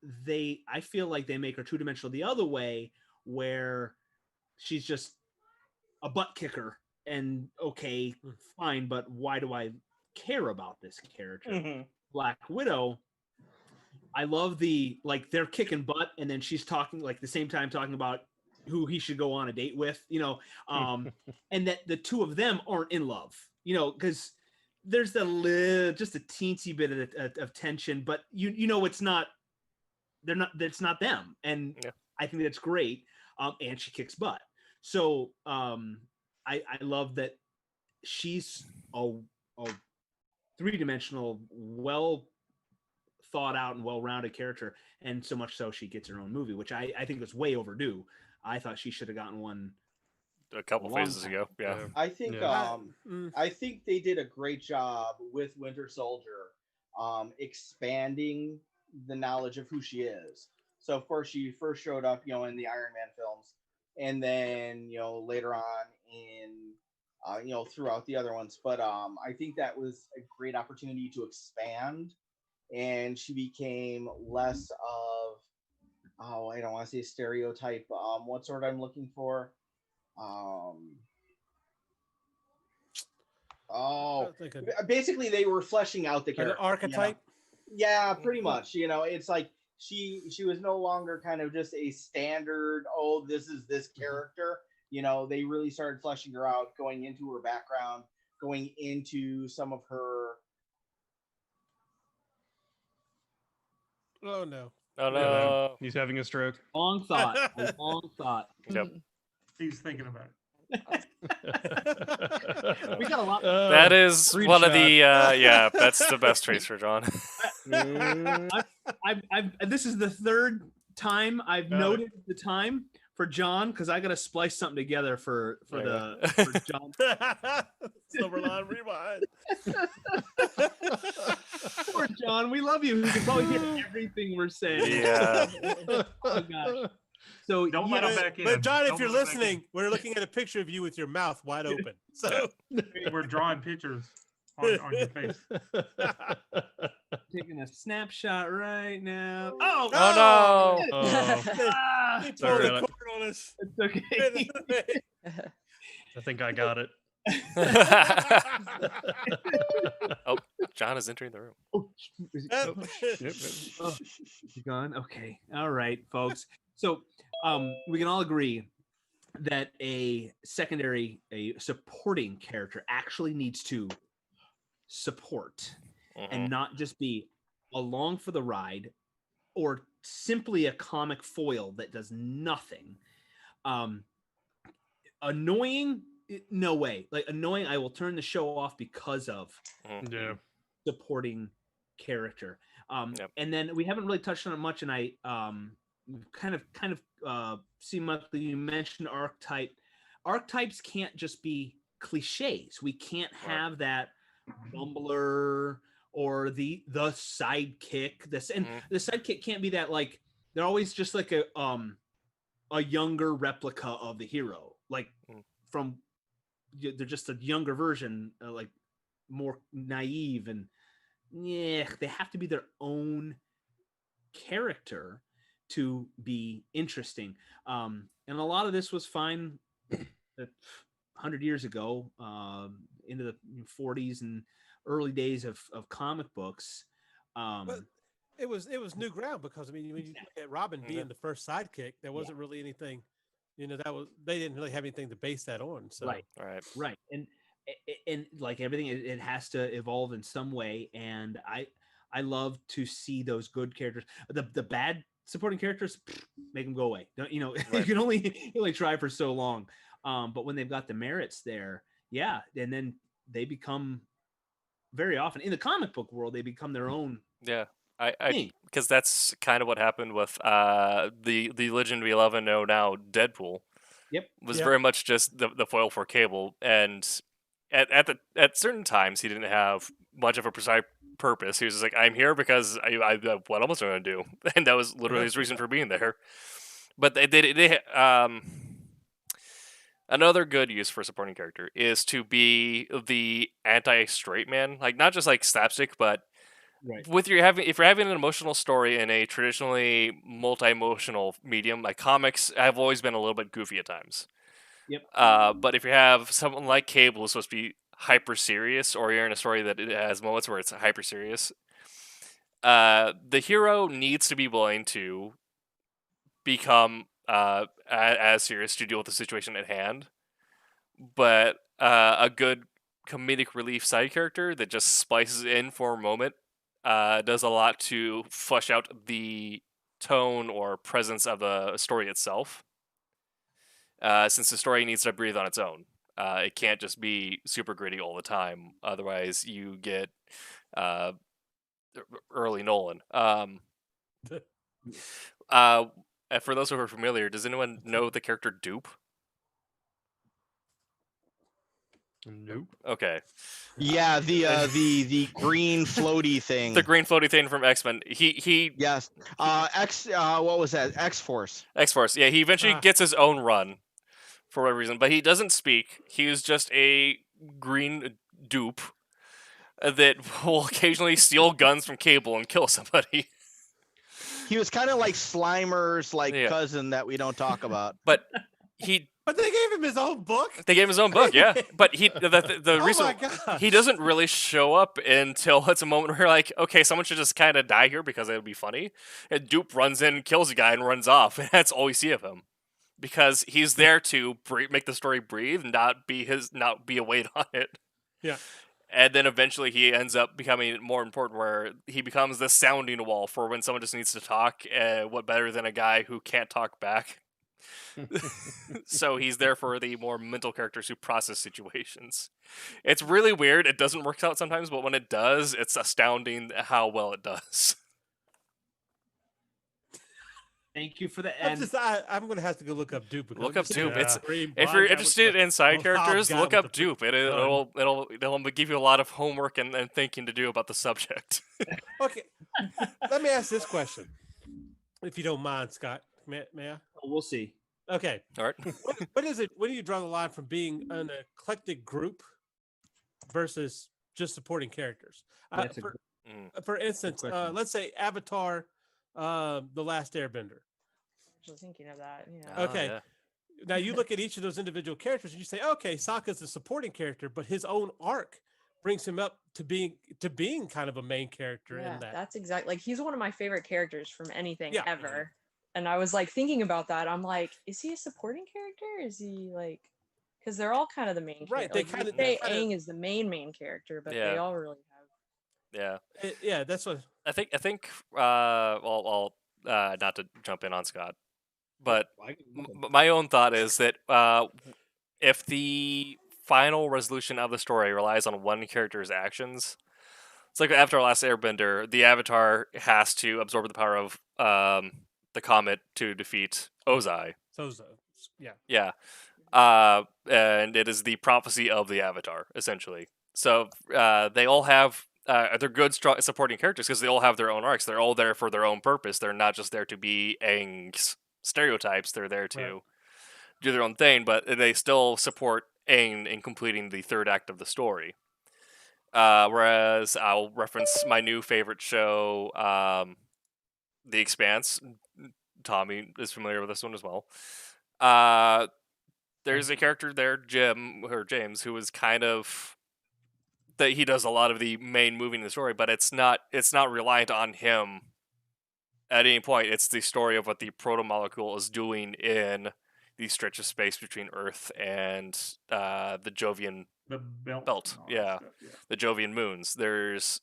I feel like they make her two-dimensional the other way, where she's just a butt kicker and okay, fine, but why do I care about this character? Black Widow, I love they're kicking butt and then she's talking like the same time talking about who he should go on a date with, and that the two of them aren't in love, because there's just a teensy bit of tension, but it's not, it's not them. And I think that's great. And she kicks butt. So I love that she's a three-dimensional, well thought out and well-rounded character, and so much so she gets her own movie, which I think was way overdue. I thought she should have gotten one a couple long phases time ago. Yeah. I think I think they did a great job with Winter Soldier, expanding the knowledge of who she is. So of course she first showed up, in the Iron Man films, and then later on in throughout the other ones. But I think that was a great opportunity to expand, and she became less of I don't want to say stereotype. What sort I'm looking for? Basically they were fleshing out the An character. archetype. Yeah, pretty much. It's like she was no longer kind of just a standard, this is this character. They really started fleshing her out, going into her background, going into some of her. Oh no. Oh no. He's having a stroke. Long thought. Long thought. Yep. He's thinking about it. We got a lot. That is screenshot. one of the that's the best tracer, John. This is the third time I've Got noted the time for John, because I got to splice something together for John. Silverline rewind. Poor John, we love you. You can probably hear everything we're saying. Yeah. Oh gosh. So Don't let him back in. But John, if Don't you're let him back in. listening, we're looking at a picture of you with your mouth wide open. So We're drawing pictures on your face. taking a snapshot right now. Oh no. Ah, he pulled Sorry, the Alec. cord on us. it's okay. I think I got it. Oh, John is entering the room. Oh, is he- oh, you gone? Okay. All right, folks. So we can all agree that a supporting character actually needs to support and not just be along for the ride or simply a comic foil that does nothing. Annoying, no way. Like annoying, I will turn the show off because of Yeah. supporting character. Yep. And then we haven't really touched on it much, and I kind of see monthly. You mentioned archetype. Archetypes can't just be cliches. We can't have that bumbler or the sidekick. The sidekick can't be that, like, they're always just like a younger replica of the hero, like from they're just a younger version, like more naive, and they have to be their own character to be interesting. And a lot of this was fine 100 years ago, into the 40s and early days of comic books. But it was new ground, because when you look at Robin being the first sidekick, there wasn't really anything, they didn't really have anything to base that on. So right. And like everything, it has to evolve in some way. And I love to see those good characters. The bad supporting characters, make them go away. You can only try for so long. But when they've got the merits there, and then they become, very often in the comic book world, they become their own. Yeah. I because that's kind of what happened with the Legend we love and know now, Deadpool. Yep. Was very much just the foil for Cable, and at certain times he didn't have much of a precise purpose. He was just like, I'm here because I what else am I going to do? And that was literally his reason for being there. But they another good use for a supporting character is to be the anti-straight man, like not just like slapstick, but if you're having an emotional story in a traditionally multi-emotional medium like comics, have always been a little bit goofy at times. Yep. But if you have someone like Cable who's supposed to be hyper serious, or you're in a story that it has moments where it's hyper serious, the hero needs to be willing to become as serious to deal with the situation at hand. But a good comedic relief side character that just splices in for a moment does a lot to flush out the tone or presence of the story itself. Since the story needs to breathe on its own. It can't just be super gritty all the time. Otherwise, you get early Nolan. For those who are familiar, does anyone know the character Dupe? Nope. Okay. Yeah, the green floaty thing. The green floaty thing from X-Men. He Yes. What was that? X-Force. X-Force. Yeah, he eventually gets his own run for whatever reason, but he doesn't speak. He's just a green dupe that will occasionally steal guns from Cable and kill somebody. He was kind of like Slimer's cousin that we don't talk about. But But they gave him his own book. They gave him his own book, yeah. But the Oh reason my gosh. he doesn't really show up until it's a moment where you're like, okay, someone should just kind of die here because it would be funny. And Dupe runs in, kills a guy, and runs off, and that's all we see of him. Because he's there to make the story breathe, not be a weight on it. Yeah. And then eventually he ends up becoming more important, where he becomes the sounding wall for when someone just needs to talk. What better than a guy who can't talk back? So he's there for the more mental characters who process situations. It's really weird. It doesn't work out sometimes, but when it does, it's astounding how well it does. Thank you for the I'm, end. I'm going to have to go look up Dupe. because Look I'm up just Dupe. gonna It's scream if blind you're guy with interested the- in side or characters, hobgoblin look with up the Dupe. It'll give you a lot of homework and thinking to do about the subject. Okay, let me ask this question, if you don't mind, Scott. May I? We'll see. Okay. All right. What is it? When do you draw the line from being an eclectic group versus just supporting characters? That's a For instance, question. let's say Avatar, The Last Airbender. Actually thinking of that. Yeah. Okay. yeah. Now you look at each of those individual characters and you say, okay, Sokka's a supporting character, but his own arc brings him up to being kind of a main character Yeah, in that. that's exactly, like, he's one of my favorite characters from anything Yeah. ever. And I was like thinking about that. I'm like, is he a supporting character? Is he like, because they're all kind of the main Right, character. they Like, you kinda- say they kinda- Aang is the main character, but Yeah. they all really have. Yeah. Yeah, that's what. I think well, not to jump in on Scott, but my own thought is that if the final resolution of the story relies on one character's actions, it's like after Last Airbender, the Avatar has to absorb the power of the comet to defeat Ozai. Yeah. Yeah. And it is the prophecy of the Avatar, essentially. So they all have they're good, strong, supporting characters because they all have their own arcs. They're all there for their own purpose. They're not just there to be Aang's stereotypes. They're there to do their own thing, but they still support Aang in completing the third act of the story. Whereas I'll reference my new favorite show, The Expanse. Tommy is familiar with this one as well. There's a character there, James, who is kind of that he does a lot of the main moving in the story, but it's not reliant on him at any point. It's the story of what the proto-molecule is doing in the stretch of space between Earth and the Jovian belt. Yeah, the Jovian moons. There's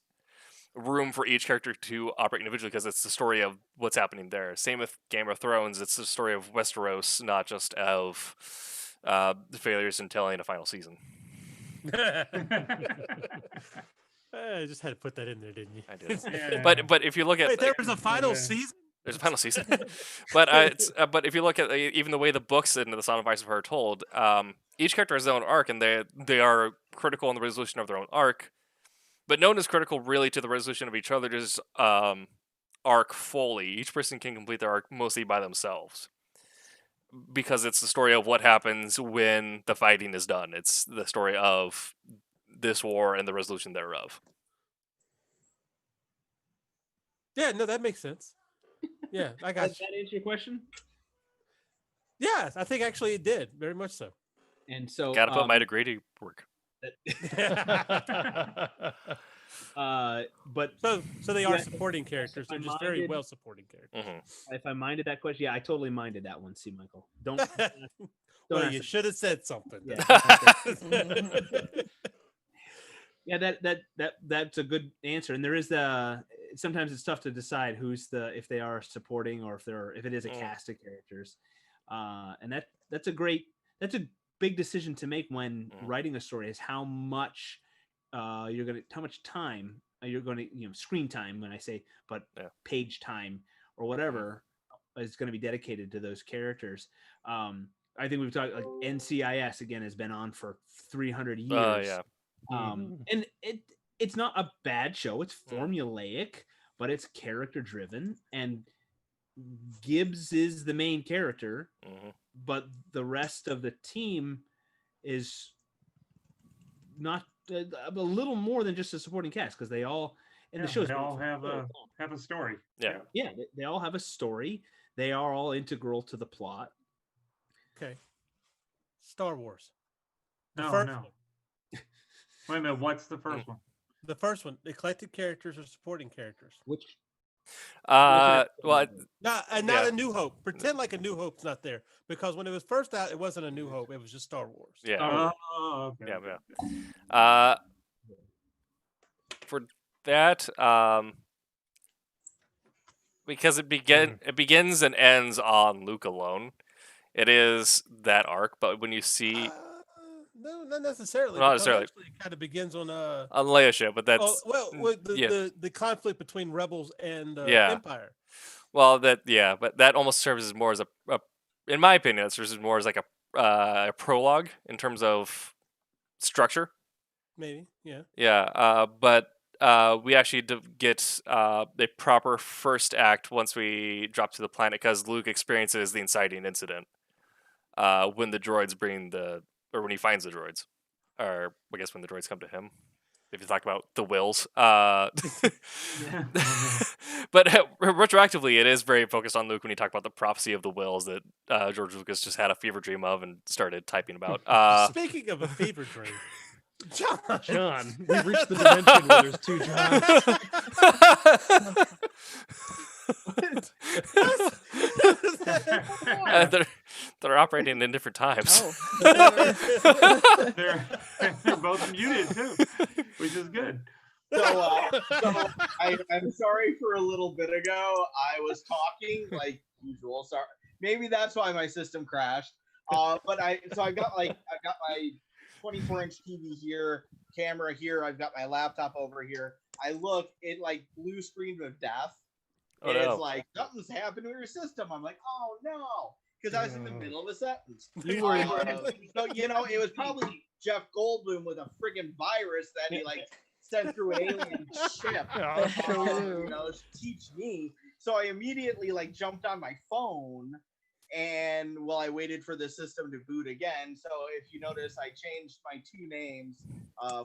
room for each character to operate individually because it's the story of what's happening there. Same with Game of Thrones. It's the story of Westeros, not just of the failures in telling a final season. I just had to put that in there, didn't you? I did. But if you look at Wait, there was a final season. There's a final season. But if you look at even the way the books in The Song of Ice and Fire are told, each character has their own arc, and they are critical in the resolution of their own arc. But no one is critical really to the resolution of each other's arc fully. Each person can complete their arc mostly by themselves. Because it's the story of what happens when the fighting is done. It's the story of this war and the resolution thereof. Yeah, no, that makes sense. Yeah, I got Does that answer your question? Yeah, I think actually it did, very much so. And so Gotta put my degree to work. But so they are supporting characters. They're just very well supporting characters. If I minded that question, yeah, I totally minded that one. See, Michael, don't. Well, ask you it. should have said something. Yeah, that's a good answer. And there is sometimes it's tough to decide if they are supporting or if it is a cast of characters, and that's a big decision to make when writing a story, is how much time you're going to screen time, when I say, but page time or whatever is going to be dedicated to those characters. I think we've talked, like, NCIS again has been on for 300 years. And it's not a bad show. It's formulaic, but it's character driven, and Gibbs is the main character, but the rest of the team is not a little more than just a supporting cast, because they all in the show they all have a story. They all have a story. They are all integral to the plot. Okay. Star Wars. No. Wait a minute. What's the first one? The first one, eclectic characters or supporting characters. Which? Well, not A New Hope. Pretend like A New Hope's not there, because when it was first out, it wasn't A New Hope. It was just Star Wars. Yeah. Okay. Yeah. For that, because it begins and ends on Luke alone. It is that arc, but when you see, no, not necessarily. Not necessarily. Actually, it kind of begins on Leia ship, but that's the conflict between Rebels and Empire. Well, but that almost serves as more as a in my opinion, it serves as more as like a prologue in terms of structure. Maybe, yeah. Yeah, but we actually get a proper first act once we drop to the planet, because Luke experiences the inciting incident when the droids when he finds the droids, or I guess when the droids come to him. If you talk about the wills, but retroactively, it is very focused on Luke when you talk about the prophecy of the wills that George Lucas just had a fever dream of and started typing about. Speaking of a fever dream. John, we've reached the dimension where there's two Johns. They're operating in different times. They're both muted too, which is good. So I'm sorry for a little bit ago. I was talking like usual. Sorry, maybe that's why my system crashed. But I've got my 24-inch TV here, camera here. I've got my laptop over here. I look, it like blue screen of death. Oh, It's no. like something's happened to your system. I'm like, oh no, because I was in the middle of a sentence. You were So it was probably Jeff Goldblum with a friggin' virus that he like sent through an alien ship. To teach me. So I immediately like jumped on my phone. And while I waited for the system to boot again, so if you notice, I changed my two names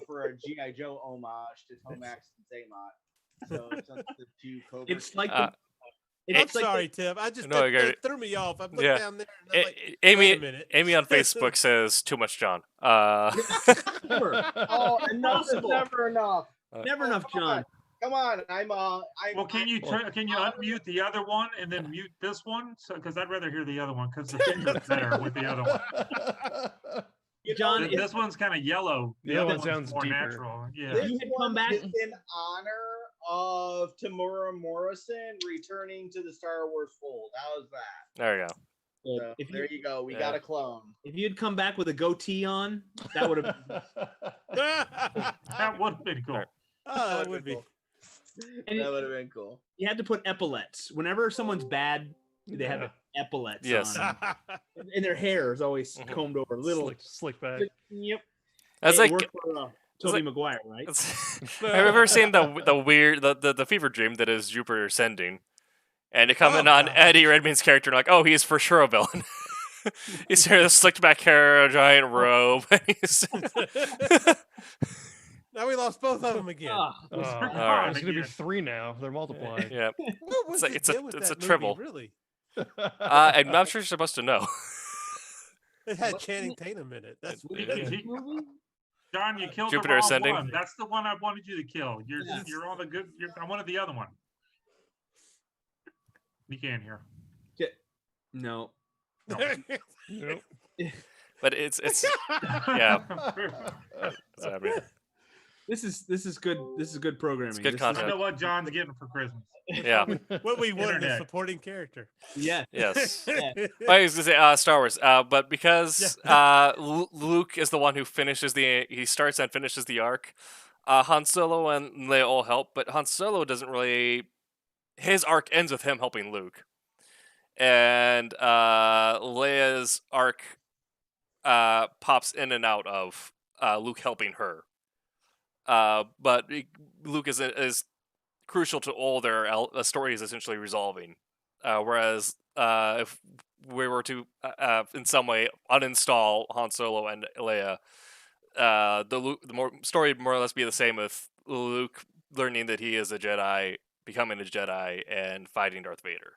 for a G.I. Joe homage to Tomax and Zaymot. So it's just the two Cobra. It's like I'm sorry, Tim. I just that threw me off. I looked down there and I'm like, wait a minute. Amy on Facebook says too much John. Oh, enough is never enough. Never enough, John. Come on, Well, can you unmute the other one and then mute this one? So, because I'd rather hear the other one, because the finger's better with the other one. John, this one's kind of yellow. The other one one's sounds more deeper. natural. Yeah. This one is in honor of Tamura Morrison returning to the Star Wars fold. How's that? There you go. So, there you go. We got a clone. If you'd come back with a goatee on, that would have That would have been cool. Oh, that would be. That would have been cool. You had to put epaulets. Whenever someone's bad, they have epaulets on. And their hair is always combed over. Little slick back. Yep. That's Hey, like worked for, Tobey Maguire, right? Have you ever seen the weird the fever dream that is Jupiter sending, and you come in on Eddie Redmayne's character and like, oh, he's for sure a villain. He's here, the slicked back hair, a giant robe. Now we lost both of them again. all right. It's gonna be 3 now. They're multiplying. Yeah, What's it's the deal with a that triple. movie, really? I'm not sure you're supposed to know. It had Channing Tatum in it. That's what it is. John, you killed Jupiter the wrong Ascending. one. That's the one I wanted you to kill. You're on the good. I wanted the other one. You can't hear. No. But it's yeah. What's happening? This is good. This is good programming. It's good This is- I content. know what John's getting for Christmas. Yeah. What we wanted a Internet. supporting character. Yeah. Yes. Yeah. Well, I was gonna say Star Wars, but because Luke is the one who he starts and finishes the arc. Han Solo and Leia all help, but Han Solo doesn't really. His arc ends with him helping Luke, and Leia's arc pops in and out of Luke helping her. But Luke is crucial to all their stories essentially resolving. Whereas if we were to in some way uninstall Han Solo and Leia, the story would more or less be the same with Luke learning that he is a Jedi, becoming a Jedi, and fighting Darth Vader.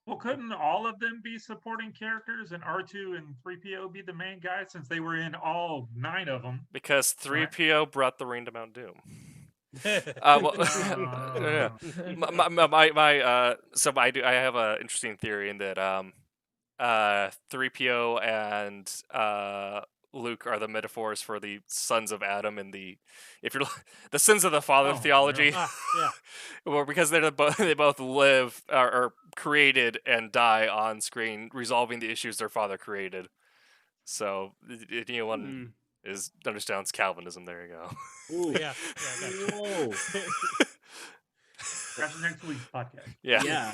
Well, couldn't all of them be supporting characters and R2 and 3PO be the main guys since they were in all 9 of them? Because 3PO brought the ring to Mount Doom. So I have an interesting theory in that 3PO and Luke are the metaphors for the sons of Adam and the sins of the father theology. Yeah. Well, because they both live are created and die on screen, resolving the issues their father created. So anyone understands Calvinism. There you go. Ooh. Yeah. Whoa. That's next week's podcast. Yeah.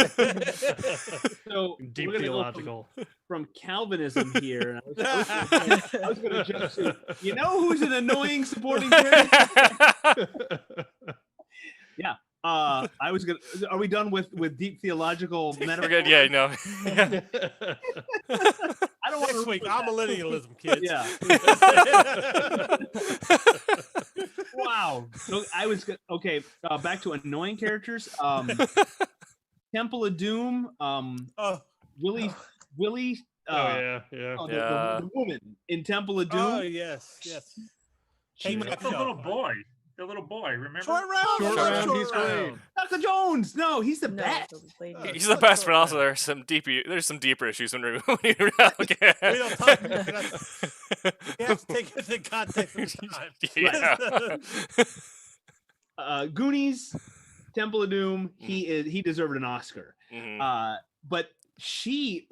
So Deep we're gonna theological. go from Calvinism here. And I was going to jump to. You know who's an annoying supporting character? Yeah. I was gonna. Are we done with deep theological metaphors? We're good. Yeah. No. I don't want Next week, amillennialism, kids. Yeah. Wow. So I was okay. Back to annoying characters. Temple of Doom. Willie. The woman in Temple of Doom. Oh yes. That's the little boy. The little boy, remember? Short round. He's great. Dr. Jones. No, he's the best. He's the best, but also there's some deeper issues when you okay. We don't talk about that. You have to take it in context of the time. Yeah. Goonies, Temple of Doom. He deserved an Oscar. Mm-hmm. But she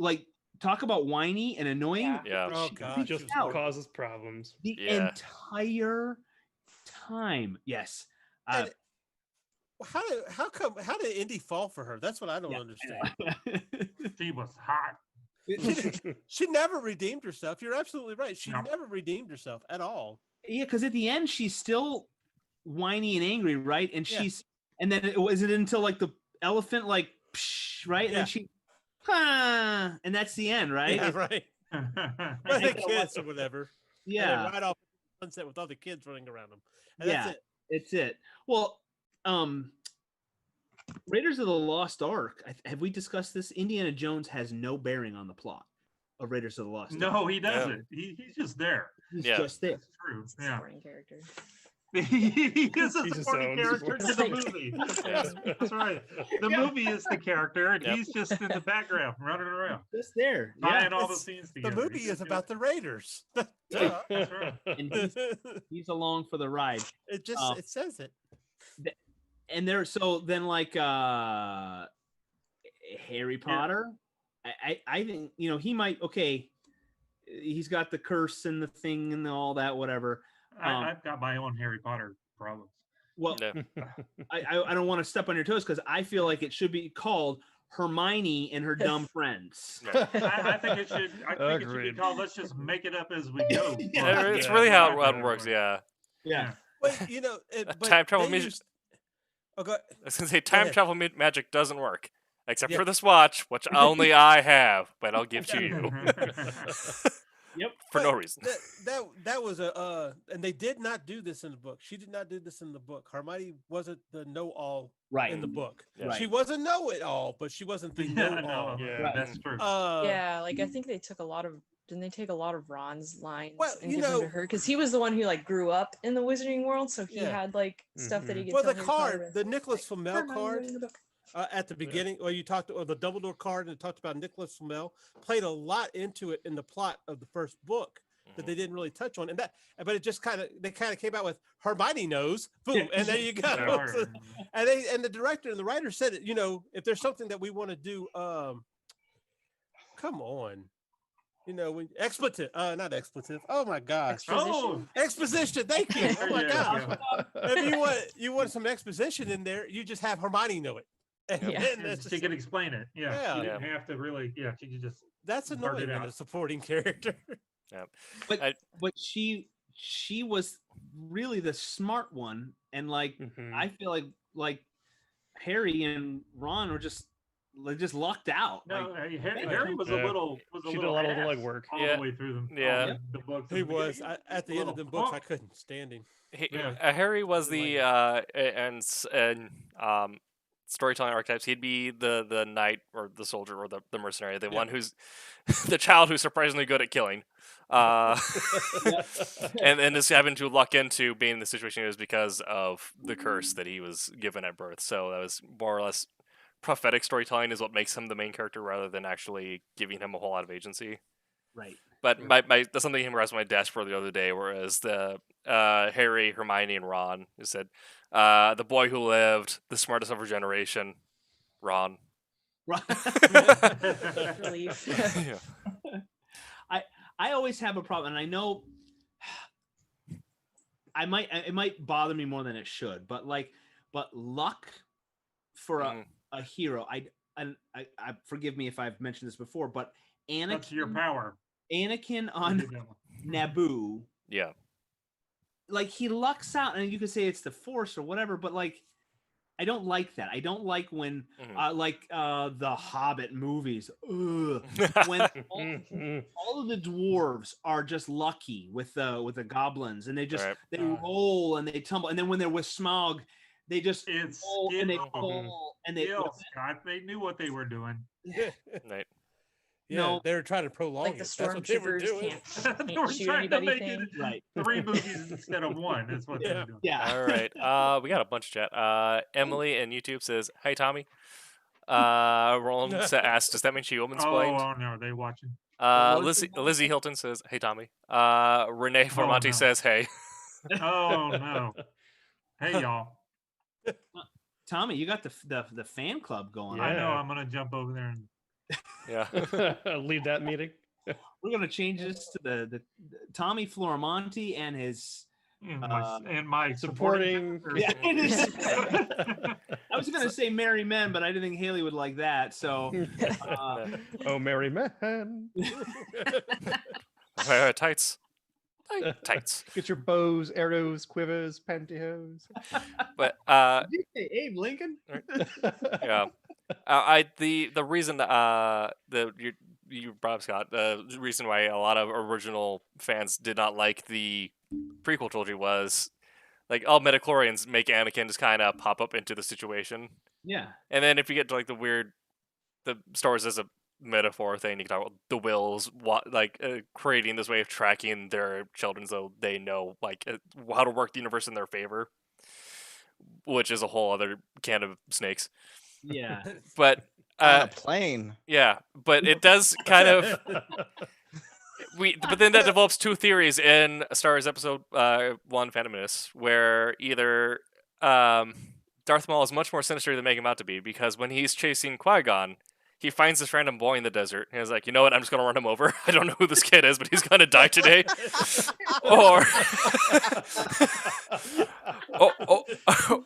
talk about whiny and annoying. Yeah. Oh She god. Just causes problems. the Yeah. entire time. Yes. And how did Indy fall for her? That's what I don't understand. She was hot. She never redeemed herself. You're absolutely right. She never redeemed herself at all. Yeah, because at the end she's still whiny and angry, right? And and then is it until the elephant psh, right? Yeah. And she and that's the end, right? Yeah, right. Or the kids or whatever. Yeah. And then right off the sunset with all the kids running around them. And Yeah. that's it. It's it. Well, Raiders of the Lost Ark. Have we discussed this? Indiana Jones has no bearing on the plot of Raiders of the Lost Ark. No, he doesn't. He's just there. He's just there. That's true. Yeah. Supporting character. He is a He's his supporting own character to the supporting movie. That's right. The movie is the character, and he's just in the background, running around, Just there. tying all the It's- scenes The together. movie is about the Raiders. Yeah. That's right. And he's along for the ride. It just it says it. And there, so then Harry Potter, I think he might. Okay, he's got the curse and the thing and all that, whatever. I've got my own Harry Potter problems. Well, I don't want to step on your toes because I feel like it should be called Hermione and her dumb friends. I think it should. I think it should be called. Let's just make it up as we go. It's really how it works. Yeah. Yeah. But but Time travel they magic. used- Oh, go, I was gonna say time ahead. travel magic doesn't work, except Yeah. for this watch, which only I have, but I'll give to you. Yep. For no reason. That was and they did not do this in the book. She did not do this in the book. Hermione wasn't the know-all Right. in the book. Yeah. She wasn't know-it-all, but she wasn't the know-all. Yeah. That's true. Yeah, I think they took a lot of. Didn't they take a lot of Ron's lines Well, and you give them to know- her? Because he was the one who grew up in the Wizarding World, so he Yeah. had stuff that he could. Well, tell the Harry Potter card, with. the Nicholas Flamel Hermione card in the book. at the beginning, or you talked, or the Dumbledore card, and it talked about Nicholas Flamel, played a lot into it in the plot of the first book that they didn't really touch on, but it just they kind of came out with Hermione knows, boom, and there you go. So, and the director and the writer said it. If there's something that we want to do, come on. When expletive, not expletive. Oh my gosh. Exposition. Thank you. Oh my gosh. If you want some exposition in there, you just have Hermione know it. And she can explain it. Yeah. You didn't have to really. Yeah. She could just. That's annoying in a supporting character. Yeah. But she was really the smart one, and I feel like Harry and Ron were just lucked out. No, Harry was a little. She did a lot of the legwork all the way through them. Yeah, the books. He was at the end of the books. I couldn't stand him. Harry was the storytelling archetypes. He'd be the knight or the soldier or the mercenary, the one who's the child who's surprisingly good at killing. And this happened to luck into being in the situation he was because of the curse that he was given at birth. So that was more or less prophetic storytelling is what makes him the main character rather than actually giving him a whole lot of agency. Right. But that's something came across my desk for the other day, whereas the Harry, Hermione, and Ron said, the boy who lived, the smartest of our generation, Ron. Relief. I always have a problem, and I know it might bother me more than it should, but luck for a hero. I forgive me if I've mentioned this before, but Anakin. That's your power. Anakin on Naboo. Yeah. He lucks out, and you could say it's the Force or whatever, but I don't like that. I don't like when the Hobbit movies. When all of the dwarves are just lucky with the goblins, and they roll and they tumble, and then when they're with Smaug, they just roll and they fall and they. Scott, they knew what they were doing. Right. Yeah, they were trying to prolong like the stormtroopers can't shoot trying to anybody. make it 3 movies instead of 1. That's what they're doing. Yeah. All right. We got a bunch of chat. Emily in YouTube says, "Hey Tommy." Roland asked, "Does that mean she woman-splained?" Oh no, they watching. Lizzie Hilton says, "Hey Tommy." Renee Florimonte says, "Hey." Oh no. Hey y'all. Tommy, you got the fan club going. I know. I'm gonna jump over there and. Yeah. Lead that meeting. We're gonna change this to the Tommy Florimonte and his and my supporting. Yeah, I was gonna say Merry Men, but I didn't think Haley would like that. So, oh, Merry Men. Tights. Tights. Get your bows, arrows, quivers, pantyhose. But did you say Abe Lincoln? Yeah. The reason you brought up, Scott, the reason why a lot of original fans did not like the prequel trilogy was midichlorians make Anakin just kind of pop up into the situation. Yeah. And then if you get to the Star Wars as a metaphor thing, you can talk about the Wills creating this way of tracking their children so they know how to work the universe in their favor, which is a whole other can of snakes. Yeah. But on a plane. Yeah, but it does kind of but then that develops 2 theories in Star Wars Episode 1 Phantom Menace, where either Darth Maul is much more sinister than they make him out to be, because when he's chasing Qui-Gon, he finds this random boy in the desert, and he's like, you know what, I'm just going to run him over. I don't know who this kid is, but he's going to die today.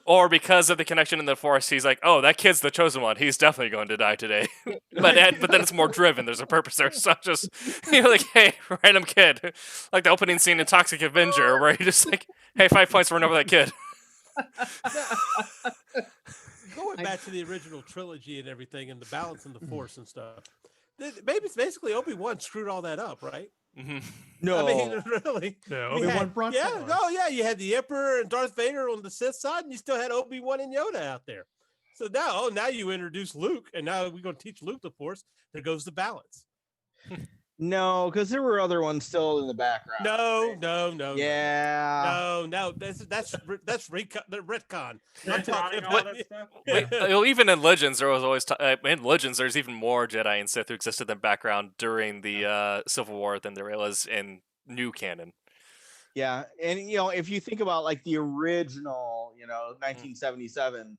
Or because of the connection in the Force, he's like, oh, that kid's the chosen one. He's definitely going to die today. but then it's more driven. There's a purpose there. It's not just, hey, random kid. Like the opening scene in Toxic Avenger, where he just hey, 5 points for running over that kid. Going back to the original trilogy and everything, and the balance in the Force and stuff, maybe it's basically Obi-Wan screwed all that up, right? Mm-hmm. No, I mean, really. No, Obi-Wan brought you had the Emperor and Darth Vader on the Sith side, and you still had Obi-Wan and Yoda out there. So now you introduce Luke, and now we're going to teach Luke the Force. There goes the balance. No, because there were other ones still in the background. No. Yeah. No. That's retcon. Even in Legends, there was always in Legends. There's even more Jedi and Sith who existed in the background during the Civil War than there was in new canon. Yeah, and if you think about like the original, 1977,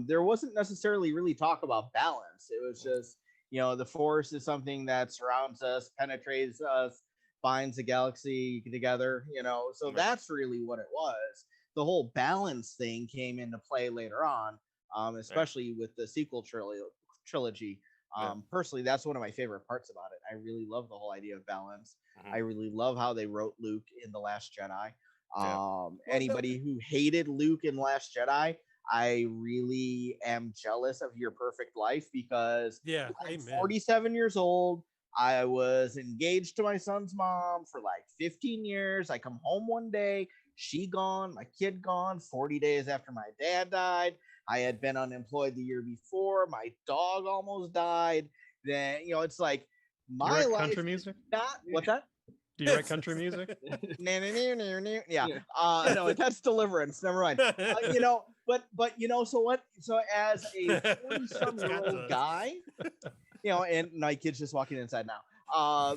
there wasn't necessarily really talk about balance. It was just, the Force is something that surrounds us, penetrates us, binds the galaxy together. So that's really what it was. The whole balance thing came into play later on, especially with the sequel trilogy. Personally, that's one of my favorite parts about it. I really love the whole idea of balance. I really love how they wrote Luke in The Last Jedi. Anybody who hated Luke in Last Jedi, I really am jealous of your perfect life, because I'm 47 years old. I was engaged to my son's mom for like 15 years. I come home one day, she gone, my kid gone, 40 days after my dad died. I had been unemployed the year before. My dog almost died. Then, it's like my life. Country music? Not what's that? Do you write country music? Yeah. No, that's Deliverance. Never mind. So what? So as a 40-some-year-old guy, and my kid's just walking inside now.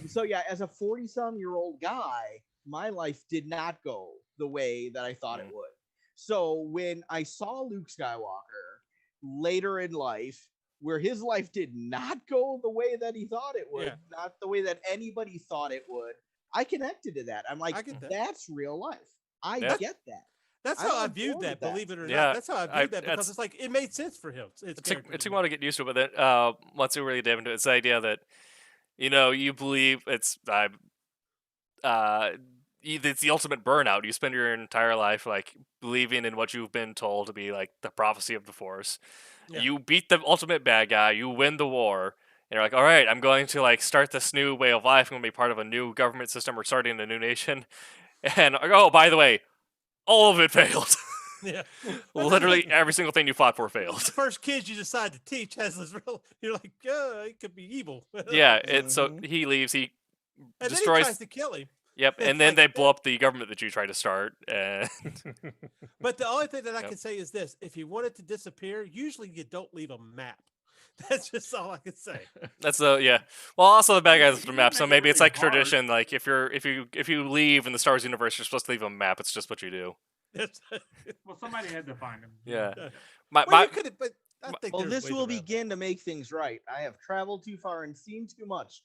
So yeah, as a 40-some-year-old guy, my life did not go the way that I thought it would. So when I saw Luke Skywalker later in life, where his life did not go the way that he thought it would, not the way that anybody thought it would, I connected to that. I'm like, that's real life. I get that. That's how I viewed that, believe it or not. That's how I viewed that, because it's like it made sense for him. It took a while to get used to it, but then once you really dive into it, it's the idea that you believe it's the ultimate burnout. You spend your entire life like believing in what you've been told to be like the prophecy of the Force. You beat the ultimate bad guy. You win the war. And you're like, all right, I'm going to like start this new way of life. I'm going to be part of a new government system. We're starting a new nation. And oh, by the way, all of it failed. Yeah. Literally every single thing you fought for failed. The first kid you decide to teach has this real, you're like, it could be evil. So he leaves, he and destroys. Then he tries to kill him. Yep, and then they blow up the government that you tried to start. And But the only thing that I can say is this: if you want it to disappear, usually you don't leave a map. That's just all I can say. That's Well, also the bad guys with the map, so maybe it's like tradition. Like if you leave in the Star Wars universe, you're supposed to leave a map. It's just what you do. Well, somebody had to find him. Yeah. This will begin to make things right. I have traveled too far and seen too much.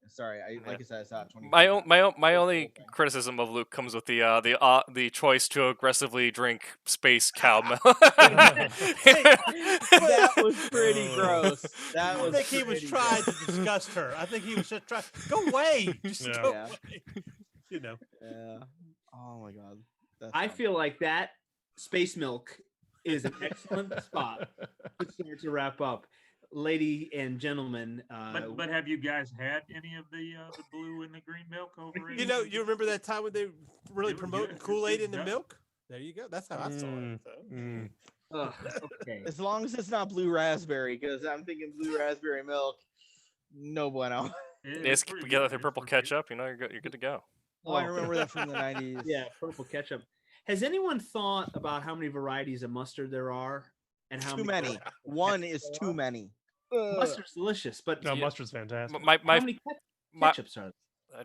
Sorry, like I said, I saw it 20. My only criticism of Luke comes with the choice to aggressively drink space cow milk. That was pretty gross. I think he was trying to disgust her. I think he was just trying. Go away. Just go away. Yeah. Oh my God. I feel like that space milk is an excellent spot to wrap up. Lady and gentlemen, but have you guys had any of the blue and the green milk over? You remember that time when they really promoting Kool-Aid in the milk? There you go. That's how I saw it. Okay. As long as it's not blue raspberry, because I'm thinking blue raspberry milk. No bueno. Just get with your purple ketchup. You're good to go. Oh, I remember that from the 90s. Yeah, purple ketchup. Has anyone thought about how many varieties of mustard there are? And how many? One is too many. Mustard's delicious, but mustard's fantastic. How many ketchups are there?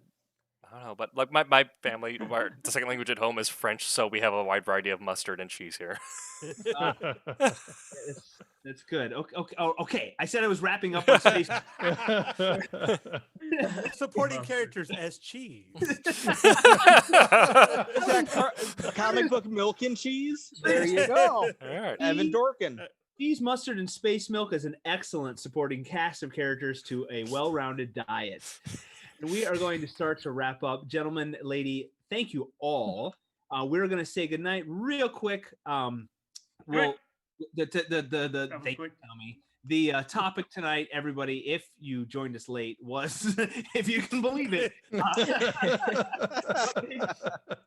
I don't know, but like my family, the second language at home is French, so we have a wide variety of mustard and cheese here. That's good. Okay. I said I was wrapping up on space. Supporting characters as cheese. Comic book milk and cheese. There you go. All right. Evan Dorkin. Cheese, mustard, and space milk is an excellent supporting cast of characters to a well-rounded diet. And we are going to start to wrap up. Gentlemen, lady, thank you all. We're going to say goodnight real quick. Thank you, Tommy. The topic tonight, everybody, if you joined us late, was, if you can believe it,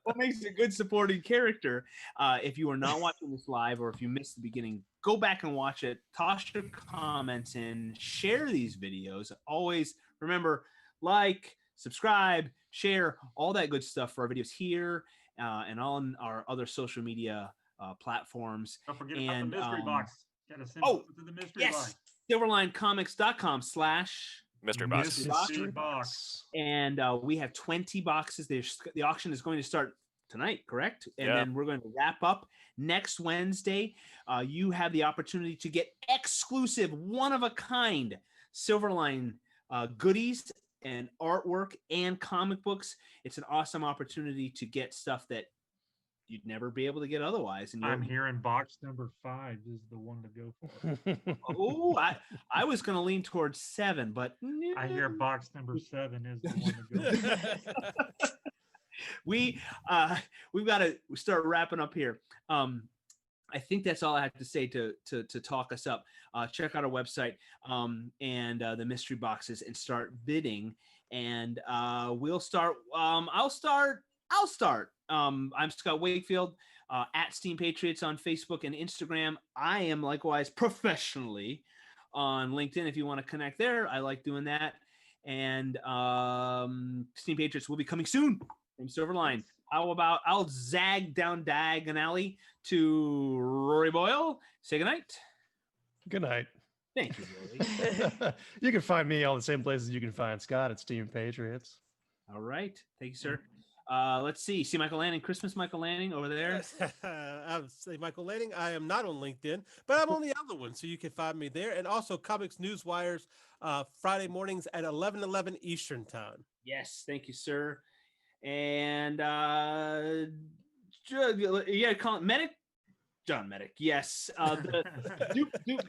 what makes a good supporting character? If you are not watching this live, or if you missed the beginning, go back and watch it. Toss your comments in, share these videos. Always remember, like, subscribe, share, all that good stuff for our videos here and on our other social media platforms. Don't forget about the mystery box. Gotta send it to the mystery box. SilverlineComics.com/ Mystery box. Mystery box. And we have 20 boxes. The auction is going to start tonight, correct? And Yeah. then we're going to wrap up next Wednesday. You have the opportunity to get exclusive, one-of-a-kind Silverline goodies and artwork and comic books. It's an awesome opportunity to get stuff that you'd never be able to get otherwise. And I'm hearing box number 5 is the one to go for. Oh, I was going to lean towards 7, but I hear box number 7 is the one to go for. we've got to start wrapping up here. I think that's all I have to say to talk us up. Check out our website and the mystery boxes and start bidding. And we'll start. I'll start. I'm Scott Wakefield at Steam Patriots on Facebook and Instagram. I am likewise professionally on LinkedIn. If you want to connect there, I like doing that. And Steam Patriots will be coming soon from Silverline. How about I'll zag down diagonally to Rory Boyle. Say goodnight. Good night. Thank you, Rory. You can find me all the same places you can find Scott at Steam Patriots. All right. Thank you, sir. Let's see. See Michael Lanning, Christmas Michael Lanning over there. I would say Michael Lanning. I am not on LinkedIn, but I'm on the other one, so you can find me there. And also Comics Newswires Friday mornings at 11:11 Eastern time. Yes, thank you, sir. And call it Metych. John Metych. Yes. The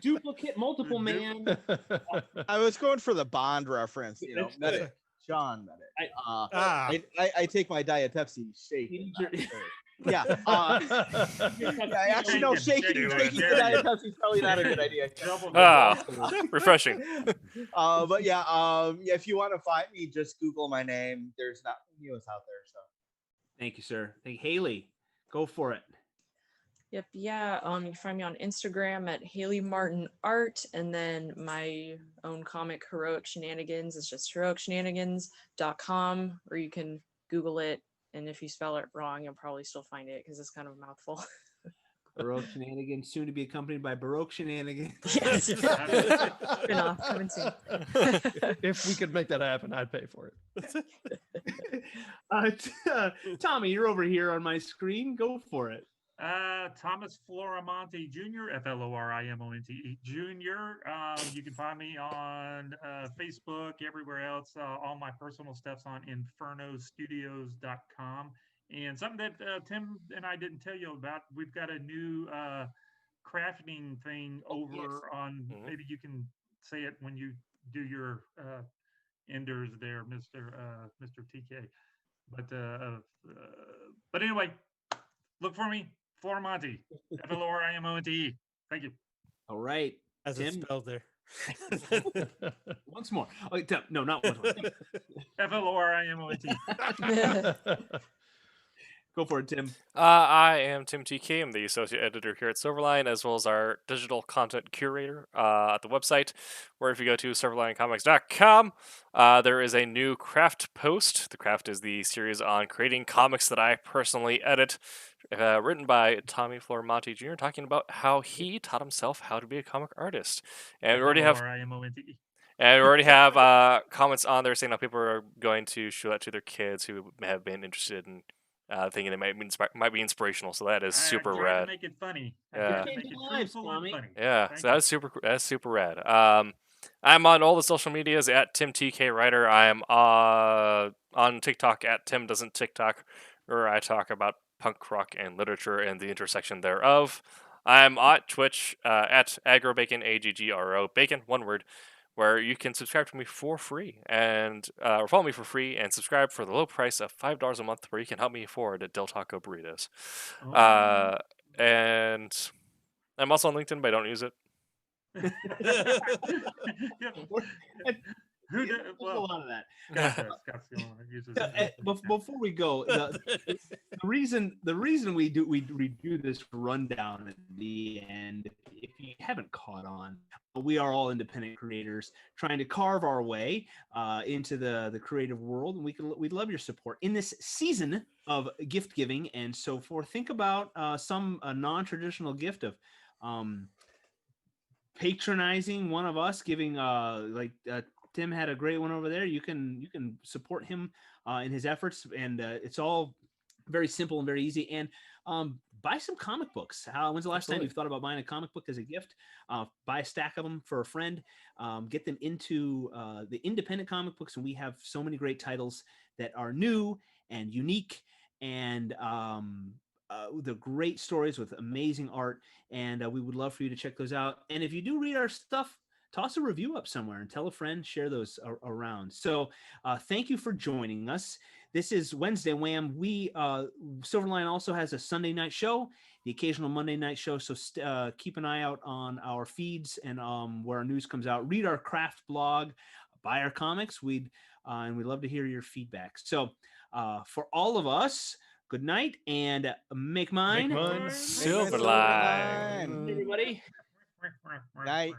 duplicate multiple man. I was going for the Bond reference, Metych. John Metych. I take my Diet Pepsi shaking. Yeah. Actually, no, shaking the Diet Pepsi is probably not a good idea. Refreshing. But yeah, if you want to find me, just Google my name. There's not news out there. So. Thank you, sir. Thank Haley. Go for it. Yep. Yeah. You can find me on Instagram at Haley Martin Art, and then my own comic Heroic Shenanigans is just heroicshenanigans.com, or you can Google it, and if you spell it wrong, you'll probably still find it because it's kind of a mouthful. Baroque Shenanigans, soon to be accompanied by Baroque Shenanigans. Yes. Spin-off coming soon. If we could make that happen, I'd pay for it. Tommy, you're over here on my screen. Go for it. Thomas Florimonte Jr., Florimonte Jr. You can find me on Facebook, everywhere else. All my personal stuff's on infernostudios.com. And something that Tim and I didn't tell you about, we've got a new crafting thing over on, maybe you can say it when you do your enders there, Mr. TK. But anyway, look for me. Florimonte, Florimonte. Thank you. All right. As it's spelled there. Once more. Oh, Tim, no, not once more. Florimonte. Go for it, Tim. I am Tim TK. I'm the associate editor here at Silverline, as well as our digital content curator at the website, where if you go to SilverlineComics.com, there is a new craft post. The craft is the series on creating comics that I personally edit, written by Tommy Florimonte Jr., talking about how he taught himself how to be a comic artist. And we already have comments on there saying how people are going to show that to their kids who have been interested in thinking it might be inspirational. So that is super rad. Make it funny. Yeah. Make it truthful and funny. Yeah. Thank So that's super rad. I'm on all the social medias at Tim TK Writer. I am on TikTok at Tim Doesn't TikTok, where I talk about punk rock and literature and the intersection thereof. I'm at Twitch at AgroBacon, AGGRO Bacon, one word, where you can subscribe to me for free and or follow me for free and subscribe for the low price of $5 a month, where you can help me afford Del Taco burritos. And I'm also on LinkedIn, but I don't use it. Who did a lot of that? Scott's the only one that uses it. Before we go, the reason we do this rundown at the end, if you haven't caught on, we are all independent creators trying to carve our way into the creative world, and we'd love your support in this season of gift giving and so forth. Think about some non-traditional gift of patronizing one of us, giving Tim had a great one over there. You can support him in his efforts, and it's all very simple and very easy. And buy some comic books. When's the last time you've thought about buying a comic book as a gift? Buy a stack of them for a friend. Get them into the independent comic books, and we have so many great titles that are new and unique, and the great stories with amazing art. And we would love for you to check those out. And if you do read our stuff, toss a review up somewhere and tell a friend, share those around. So thank you for joining us. This is Wednesday Wham. Silverline also has a Sunday night show, the occasional Monday night show. So keep an eye out on our feeds and where our news comes out. Read our craft blog, buy our comics. And we'd love to hear your feedback. So for all of us, good night and make mine Silverline. Everybody. Night.